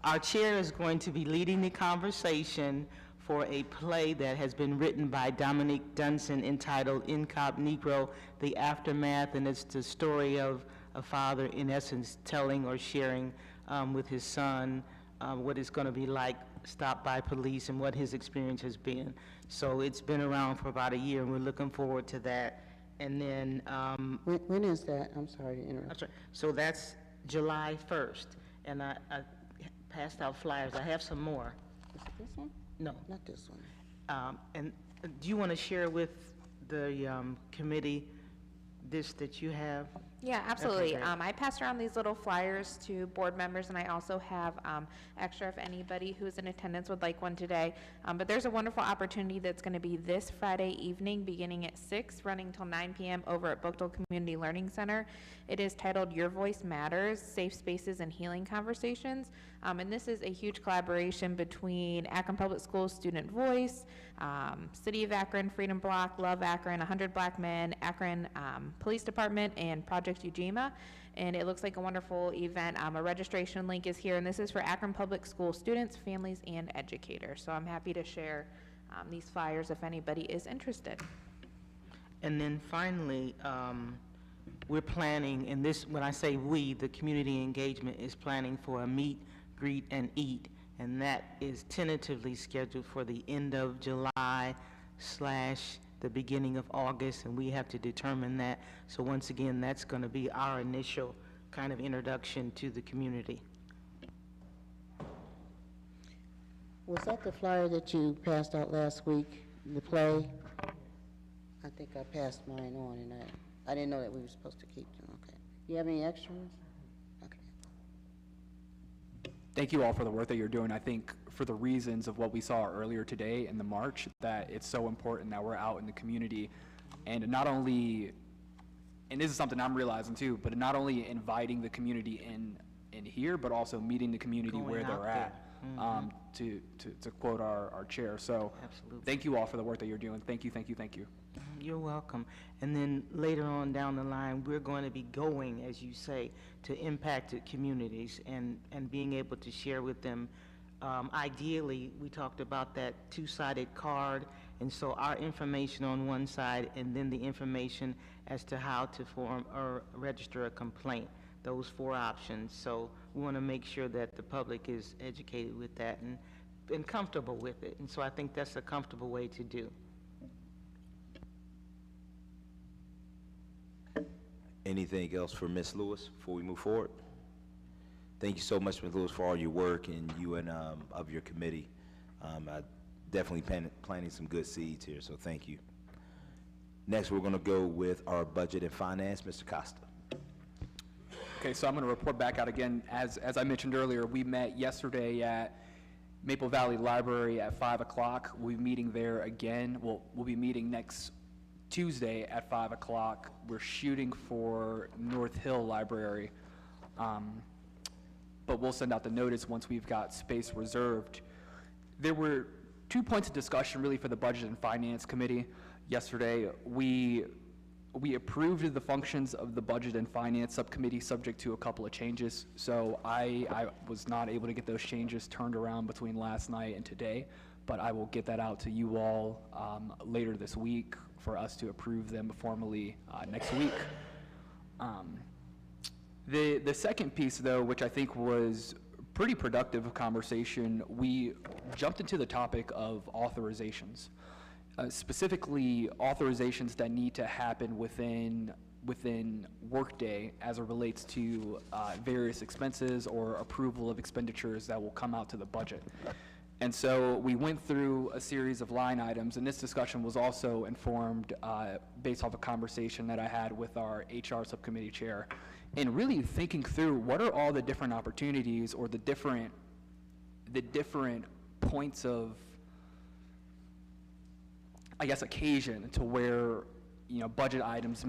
our chair is going to be leading the conversation for a play that has been written by Dominique Dunson entitled In Cop Negro, The Aftermath, and it's the story of a father, in essence, telling or sharing with his son what it's going to be like stopped by police and what his experience has been. So it's been around for about a year, and we're looking forward to that. And then, When is that? I'm sorry to interrupt. I'm sorry, so that's July 1st, and I passed out flyers. I have some more. Is it this one? No. Not this one. And do you want to share with the committee this that you have? Yeah, absolutely. great. I passed around these little flyers to board members, and I also have extra if anybody who's in attendance would like one today. But there's a wonderful opportunity that's going to be this Friday evening, beginning at 6, running till 9 p.m. over at Bookdale Community Learning Center. It is titled Your Voice Matters, Safe Spaces and Healing Conversations. And this is a huge collaboration between Akron Public Schools Student Voice, City of Akron, Freedom Block, Love Akron, 100 Black Men, Akron Police Department, and Project Ujima. And it looks like a wonderful event. A registration link is here, and this is for Akron Public School students, families, and educators. So I'm happy to share these flyers if anybody is interested. And then finally, we're planning, and this, when I say we, the community engagement is planning for a meet, greet, and eat, and that is tentatively scheduled for the end of July / the beginning of August, and we have to determine that. So once again, that's going to be our initial kind of introduction to the community. Was that the flyer that you passed out last week, the play? I think I passed mine on, and I didn't know that we were supposed to keep them. Okay. You have any extra ones? Okay. Thank you all for the work that you're doing. I think for the reasons of what we saw earlier today in the march, that it's so important that we're out in the community and not only, and this is something I'm realizing too, but not only inviting the community in here, but also meeting the community Going where out they're there. at, to quote our chair. So Absolutely. thank you all for the work that you're doing. Thank you, thank you, thank you. You're welcome. And then later on down the line, we're going to be going, as you say, to impacted communities and being able to share with them. Ideally, we talked about that two-sided card, and so our information on one side and then the information as to how to form or register a complaint, those 4 options. So we want to make sure that the public is educated with that and comfortable with it. And so I think that's a comfortable way to do. Anything else for Ms. Lewis before we move forward? Thank you so much, Ms. Lewis, for all your work and you and of your committee. I definitely planting some good seeds here, so thank you. Next, we're going to go with our budget and finance, Mr. Costa. Okay, so I'm going to report back out again. As I mentioned earlier, we met yesterday at Maple Valley Library at 5 o'clock. We'll be meeting there again. We'll be meeting next Tuesday at 5 o'clock. We're shooting for North Hill Library, but we'll send out the notice once we've got space reserved. There were 2 points of discussion really for the Budget and Finance Committee yesterday. We approved the functions of the Budget and Finance Subcommittee subject to a couple of changes. So I was not able to get those changes turned around between last night and today, but I will get that out to you all later this week for us to approve them formally next week. The second piece, though, which I think was pretty productive conversation, we jumped into the topic of authorizations. Specifically authorizations that need to happen within Workday as it relates to various expenses or approval of expenditures that will come out to the budget. And so we went through a series of line items, and this discussion was also informed based off a conversation that I had with our HR subcommittee chair, and really thinking through what are all the different opportunities or the different points of, I guess, occasion to where, you know, budget items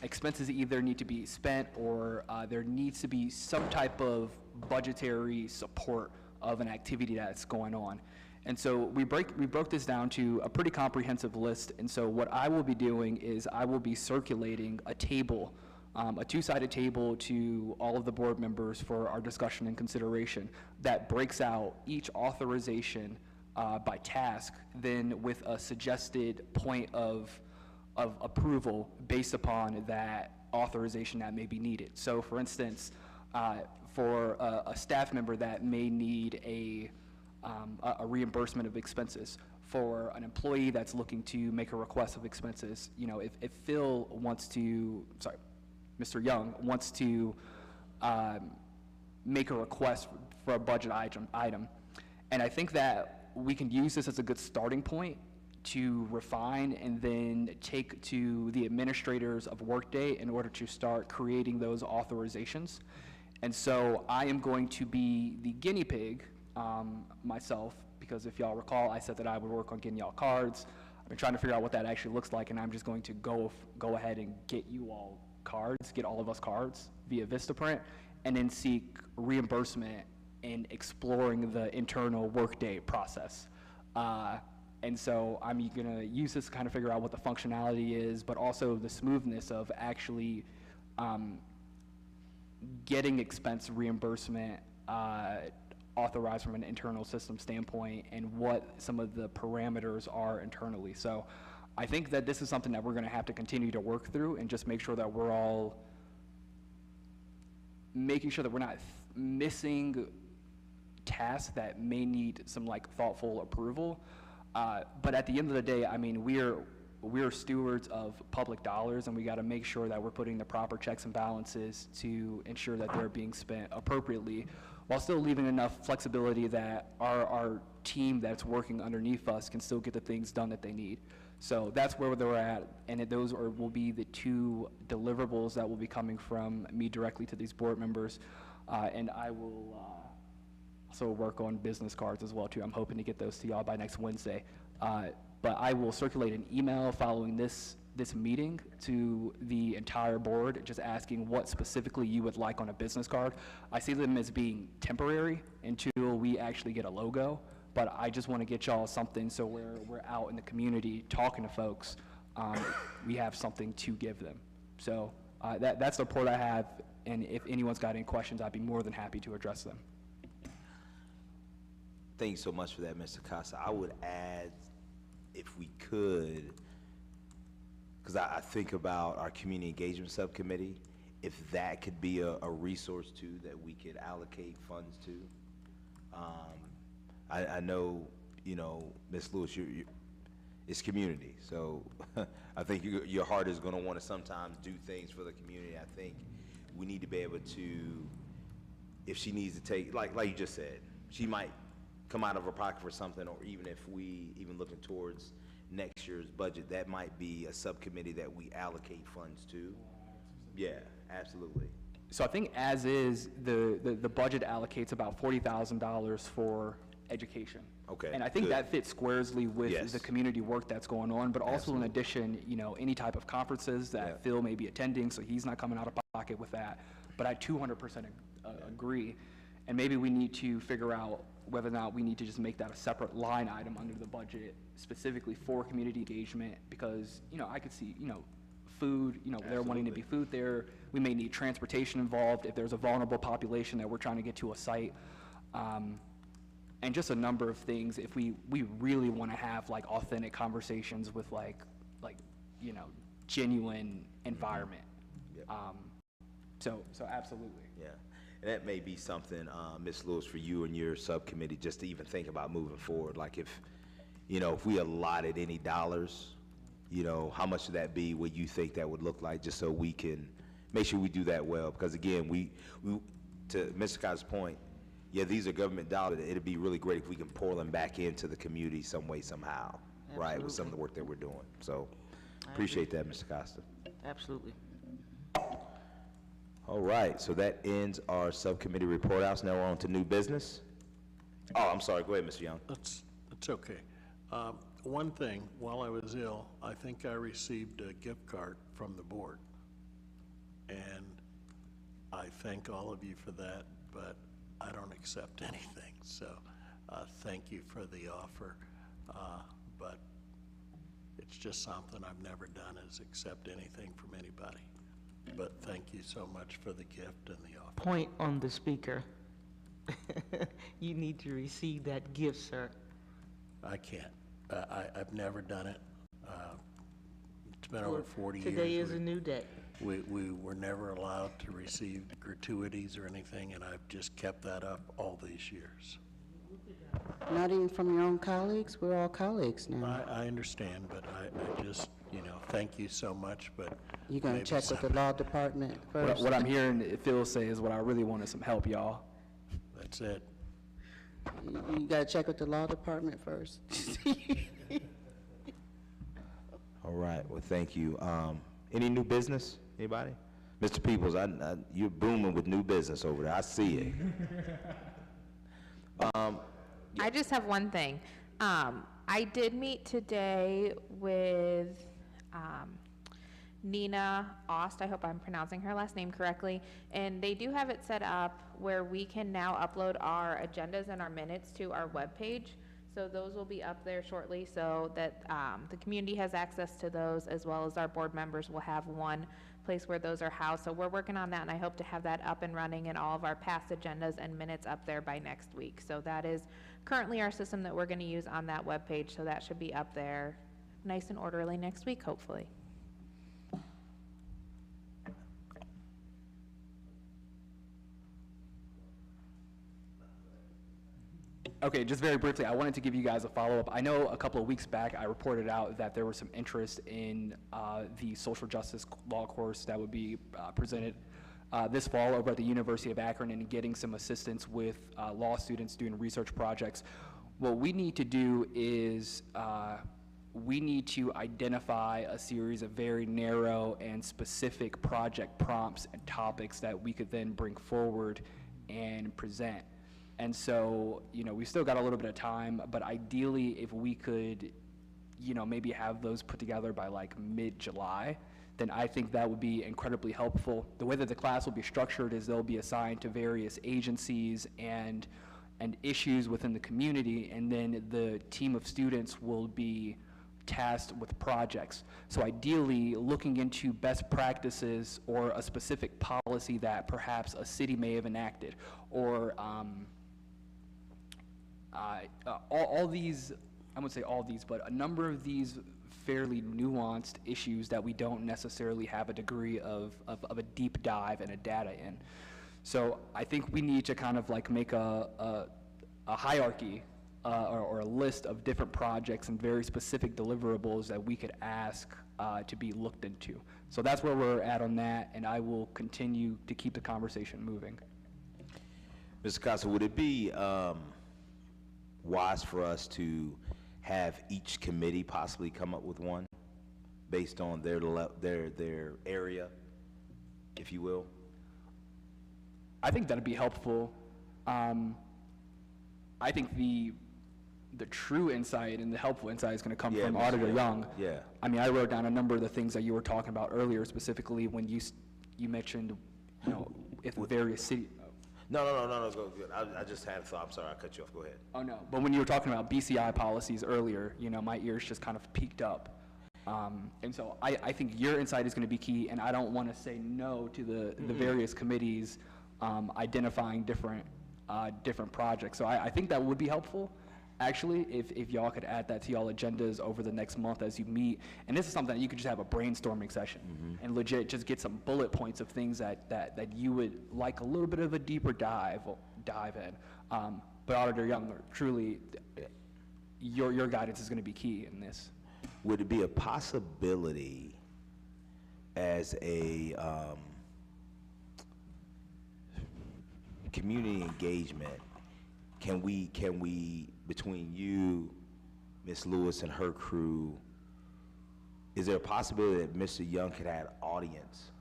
expenses either need to be spent or there needs to be some type of budgetary support of an activity that's going on. And so we broke this down to a pretty comprehensive list. And so what I will be doing is I will be circulating a table, a two-sided table to all of the board members for our discussion and consideration that breaks out each authorization by task, then with a suggested point of approval based upon that authorization that may be needed. So for instance, for a staff member that may need a reimbursement of expenses, for an employee that's looking to make a request of expenses, you know, if Phil wants to, sorry, Mr. Young wants to make a request for a budget item, and I think that we can use this as a good starting point to refine and then take to the administrators of Workday in order to start creating those authorizations. And so I am going to be the guinea pig myself, because if y'all recall, I said that I would work on getting y'all cards. I've been trying to figure out what that actually looks like, and I'm just going to go ahead and get you all cards, get all of us cards via Vistaprint, and then seek reimbursement in exploring the internal Workday process. And so I'm going to use this to kind of figure out what the functionality is, but also the smoothness of actually getting expense reimbursement authorized from an internal system standpoint and what some of the parameters are internally. So I think that this is something that we're going to have to continue to work through and just make sure that we're all making sure that we're not missing tasks that may need some like thoughtful approval. But at the end of the day, I mean, we're stewards of public dollars, and we got to make sure that we're putting the proper checks and balances to ensure that they're being spent appropriately, while still leaving enough flexibility that our team that's working underneath us can still get the things done that they need. So that's where they're at, and those will be the two deliverables that will be coming from me directly to these board members, and I will also work on business cards as well too. I'm hoping to get those to y'all by next Wednesday. But I will circulate an email following this meeting to the entire board, just asking what specifically you would like on a business card. I see them as being temporary until we actually get a logo, but I just want to get y'all something so we're out in the community talking to folks, we have something to give them. So that's the report I have, and if anyone's got any questions, I'd be more than happy to address them. Thank you so much for that, Mr. Costa. I would add, if we could, because I think about our community engagement subcommittee, if that could be a resource too that we could allocate funds to. I know, you know, Ms. Lewis, it's community, so I think your heart is going to want to sometimes do things for the community. I think we need to be able to if she needs to take, like you just said, she might come out of her pocket for something, or even if we, even looking towards next year's budget, that might be a subcommittee that we allocate funds to. Yeah, absolutely. So I think as is, the budget allocates about $40,000 for education. Okay, And I think good. that fits squarely with Yes. the community work that's going on, but also in Absolutely. addition, you know, any type of conferences that Yeah. Phil may be attending, so he's not coming out of pocket with that. But I 200% agree. And maybe we need to figure out whether or not we need to just make that a separate line item under the budget specifically for community engagement, because, you know, I could see, you know, food, you know, they're wanting to be food there. We may need transportation involved if there's a vulnerable population that we're trying to get to a site. And just a number of things if we really want to have like authentic conversations with like, you know, genuine environment. Yep. So absolutely. Yeah, and that may be something, Ms. Lewis, for you and your subcommittee, just to even think about moving forward. Like if, you know, if we allotted any dollars, you know, how much would that be, what you think that would look like, just so we can make sure we do that well. Because again, we to Mr. Scott's point, yeah, these are government dollars. It'd be really great if we can pour them back into the community some way, somehow, right, with some of the work that we're doing. So appreciate that, Mr. Costa. Absolutely. All right, so that ends our subcommittee report outs. Now we're on to new business. Oh, I'm sorry, go ahead, Mr. Young. That's okay. One thing, while I was ill, I think I received a gift card from the board. And I thank all of you for that, but I don't accept anything. So thank you for the offer. But it's just something I've never done, is accept anything from anybody. But thank you so much for the gift and the offer. Point on the speaker. You need to receive that gift, sir. I can't. I've never done it. It's been over 40 years. Today is a new day. We were never allowed to receive gratuities or anything, and I've just kept that up all these years. Not even from your own colleagues? We're all colleagues now. I understand, but I just, you know, thank you so much, but You gonna maybe check with the law department first? What I'm hearing Phil say is what I really want is some help, y'all. that's it. You gotta check with the law department first. All right, well, thank you. Any new business, anybody? Mr. Peoples, you're booming with new business over there, I see it. I just have one thing. I did meet today with Nina Ost, I hope I'm pronouncing her last name correctly, and they do have it set up where we can now upload our agendas and our minutes to our webpage. So those will be up there shortly so that the community has access to those, as well as our board members will have one place where those are housed. So we're working on that, and I hope to have that up and running and all of our past agendas and minutes up there by next week. So that is currently our system that we're going to use on that webpage, so that should be up there nice and orderly next week, hopefully. Okay, just very briefly, I wanted to give you guys a follow-up. I know a couple of weeks back, I reported out that there was some interest in the social justice law course that would be presented this fall over at the University of Akron, and getting some assistance with law students doing research projects. What we need to do is we need to identify a series of very narrow and specific project prompts and topics that we could then bring forward and present. And so, you know, we still got a little bit of time, but ideally, if we could, you know, maybe have those put together by like mid-July, then I think that would be incredibly helpful. The way that the class will be structured is they'll be assigned to various agencies and issues within the community, and then the team of students will be tasked with projects. So ideally, looking into best practices or a specific policy that perhaps a city may have enacted, or all these, I wouldn't say all these, but a number of these fairly nuanced issues that we don't necessarily have a degree of a deep dive and a data in. So I think we need to kind of like make a hierarchy or a list of different projects and very specific deliverables that we could ask to be looked into. So that's where we're at on that, and I will continue to keep the conversation moving. Mr. Costa, would it be wise for us to have each committee possibly come up with one based on their area, if you will? I think that'd be helpful. I think the true insight and the helpful insight is going to come Yeah, from Mr. Auditor Young. Yeah. I mean, I wrote down a number of the things that you were talking about earlier, specifically when you mentioned, if various city. No, go good. I just had a thought. I'm sorry, I cut you off. Go ahead. Oh, no. But when you were talking about BCI policies earlier, my ears just kind of peaked up. And so I think your insight is going to be key, and I don't want to say no to the various committees identifying different projects. So I think that would be helpful, actually, if y'all could add that to y'all agendas over the next month as you meet. And this is something that you could just have a brainstorming session and legit just get some bullet points of things that you would like a little bit of a deeper dive in. But Auditor Young, truly, your guidance is going to be key in this. Would it be a possibility as a community engagement, can we, between you, Ms. Lewis and her crew, is there a possibility that Mr. Young could have audience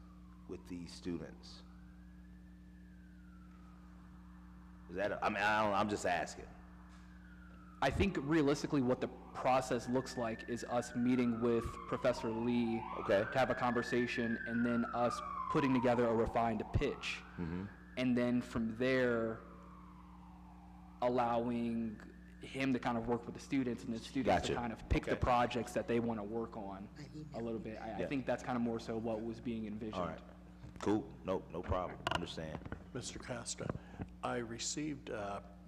with these students? Is that, I'm just asking. I think realistically what the process looks like is us meeting with Professor Lee Okay. to have a conversation, and then us putting together a refined pitch. And then from there, allowing him to kind of work with the students and the students to Gotcha. kind of pick the Okay. projects that they want to work on a little bit. I think that's kind of more so what was being envisioned. All right. Cool. No problem. Understand. Mr. Costa, I received,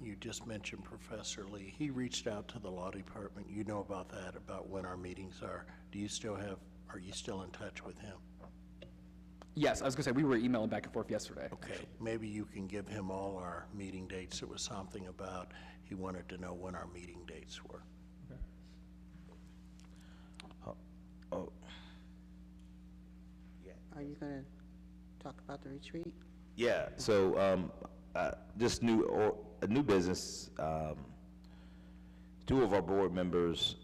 you just mentioned Professor Lee. He reached out to the law department. You know about that, about when our meetings are. Are you still in touch with him? Yes, I was going to say, we were emailing back and forth yesterday. Okay, maybe you can give him all our meeting dates. It was something about, he wanted to know when our meeting dates were. Oh, Are you going to talk about the retreat? yeah. So, just a new business. Two of our board members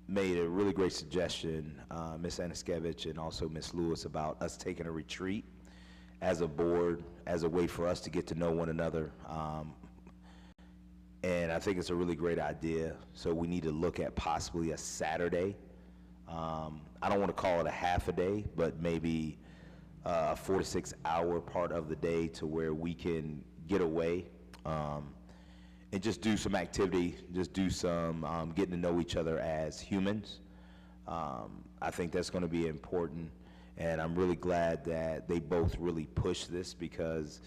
made a really great suggestion, Ms. Anaskevich and also Ms. Lewis, about us taking a retreat as a board, as a way for us to get to know one another. And I think it's a really great idea. So we need to look at possibly a Saturday. I don't want to call it a half a day, but maybe a 4 to 6 hour part of the day to where we can get away and just do some activity, just do some getting to know each other as humans. I think that's going to be important, and I'm really glad that they both really push this, because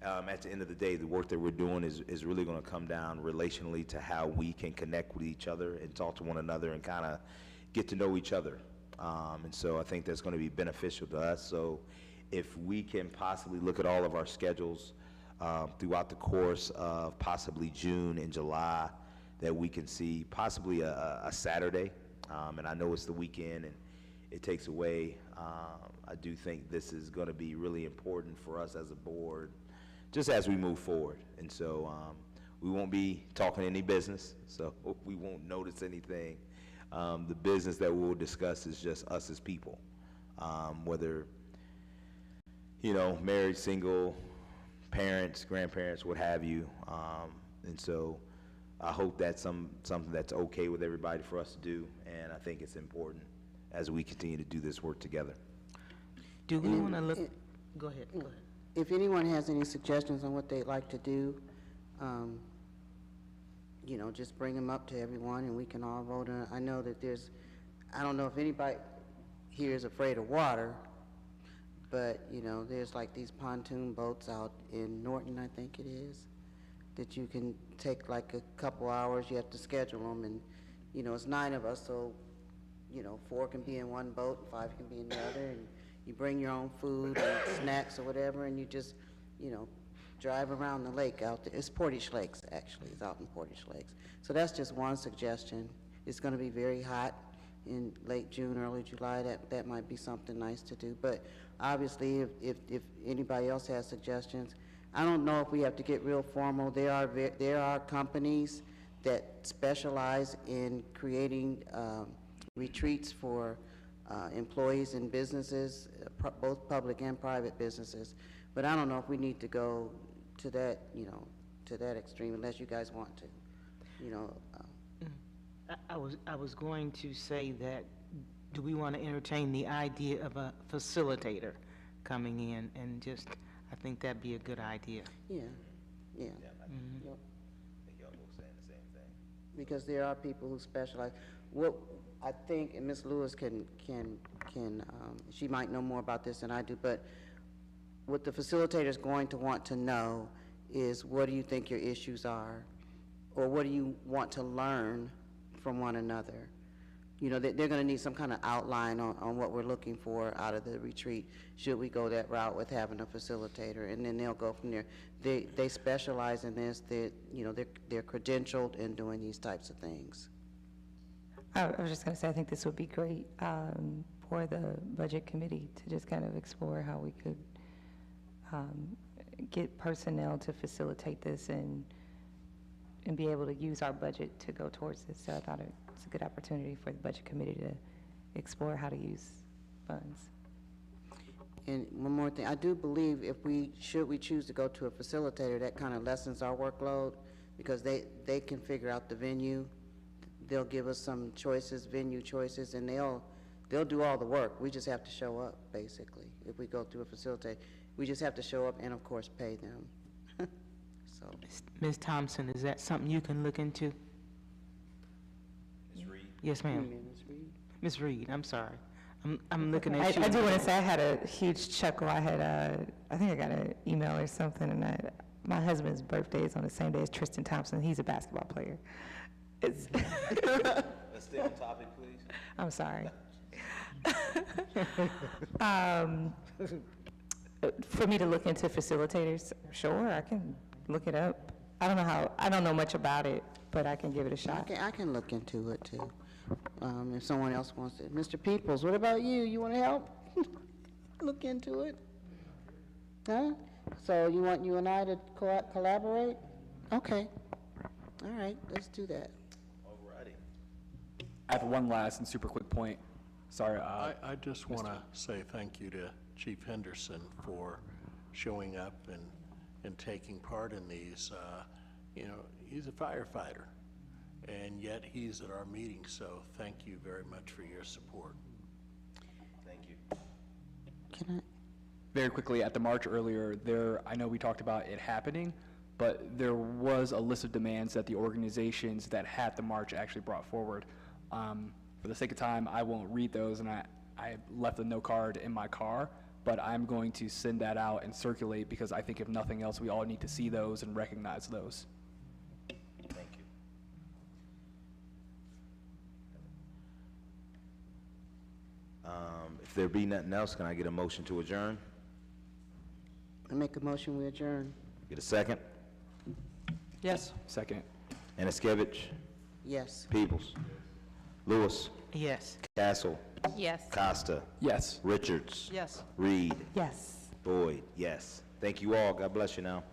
at the end of the day, the work that we're doing is really going to come down relationally to how we can connect with each other and talk to one another and kind of get to know each other. And so I think that's going to be beneficial to us. So if we can possibly look at all of our schedules throughout the course of possibly June and July, that we can see possibly a Saturday. And I know it's the weekend and it takes away. I do think this is going to be really important for us as a board, just as we move forward. And so we won't be talking any business, so we won't notice anything. The business that we'll discuss is just us as people, whether, married, single, parents, grandparents, what have you. And so I hope that's something that's okay with everybody for us to do, and I think it's important as we continue to do this work together. Do we want to look, go ahead. If anyone has any suggestions on what they'd like to do, just bring them up to everyone and we can all vote on it. I know that I don't know if anybody here is afraid of water, but, there's like these pontoon boats out in Norton, I think it is, that you can take like a couple hours. You have to schedule them, and, it's 9 of us, so, 4 can be in one boat, 5 can be in the other, and you bring your own food and snacks or whatever, and you just, drive around the lake out there. It's Portage Lakes, actually. It's out in Portage Lakes. So that's just one suggestion. It's going to be very hot in late June, early July. That might be something nice to do. But obviously, if anybody else has suggestions, I don't know if we have to get real formal. There are companies that specialize in creating retreats for employees and businesses, both public and private businesses. But I don't know if we need to go to that, to that extreme unless you guys want to, I was going to say that, do we want to entertain the idea of a facilitator coming in and just, I think that'd be a good idea. Yeah. I think y'all both saying the same thing. Because there are people who specialize. What I think, and Ms. Lewis can she might know more about this than I do, but what the facilitator is going to want to know is, what do you think your issues are, or what do you want to learn from one another? They're going to need some kind of outline on what we're looking for out of the retreat, should we go that route with having a facilitator, and then they'll go from there. They specialize in this. They're credentialed in doing these types of things. I was just going to say, I think this would be great for the Budget Committee to just kind of explore how we could get personnel to facilitate this and be able to use our budget to go towards this. So I thought it's a good opportunity for the Budget Committee to explore how to use funds. And one more thing, I do believe if we choose to go to a facilitator, that kind of lessens our workload, because they can figure out the venue. They'll give us some choices, venue choices, and they'll do all the work. We just have to show up, basically. If we go through a facilitator, we just have to show up and, of course, pay them. So, Ms. Thompson, is that something you can look into? Ms. Reed? Yes, ma'am. Ms. Reed? Ms. Reed, I'm sorry. I'm looking at you. I do want to say I had a huge chuckle. I had I think I got an email or something, and my husband's birthday is on the same day as Tristan Thompson. He's a basketball player. Let's stay on topic, please. I'm sorry. For me to look into facilitators, sure, I can look it up. I don't know much about it, but I can give it a shot. I can look into it, too, if someone else wants to. Mr. Peoples, what about you? You want to help? Look into it? Huh? So you want you and I to collaborate? Okay. All right, let's do that. Alrighty. I have one last and super quick point. Sorry. I just want to say thank you to Chief Henderson for showing up and taking part in these. He's a firefighter, and yet he's at our meeting, so thank you very much for your support. Thank you. Can I? Very quickly, at the march earlier, I know we talked about it happening, but there was a list of demands that the organizations that had the march actually brought forward. For the sake of time, I won't read those, and I left a note card in my car, but I'm going to send that out and circulate, because I think if nothing else, we all need to see those and recognize those. Thank you. If there be nothing else, can I get a motion to adjourn? I make a motion, we adjourn. Get a second? Yes. Second. Aniskevich? Yes. Peoples? Lewis? Yes. Castle? Yes. Costa? Yes. Richards? Yes. Reed? Yes. Boyd? Yes. Thank you all. God bless you now.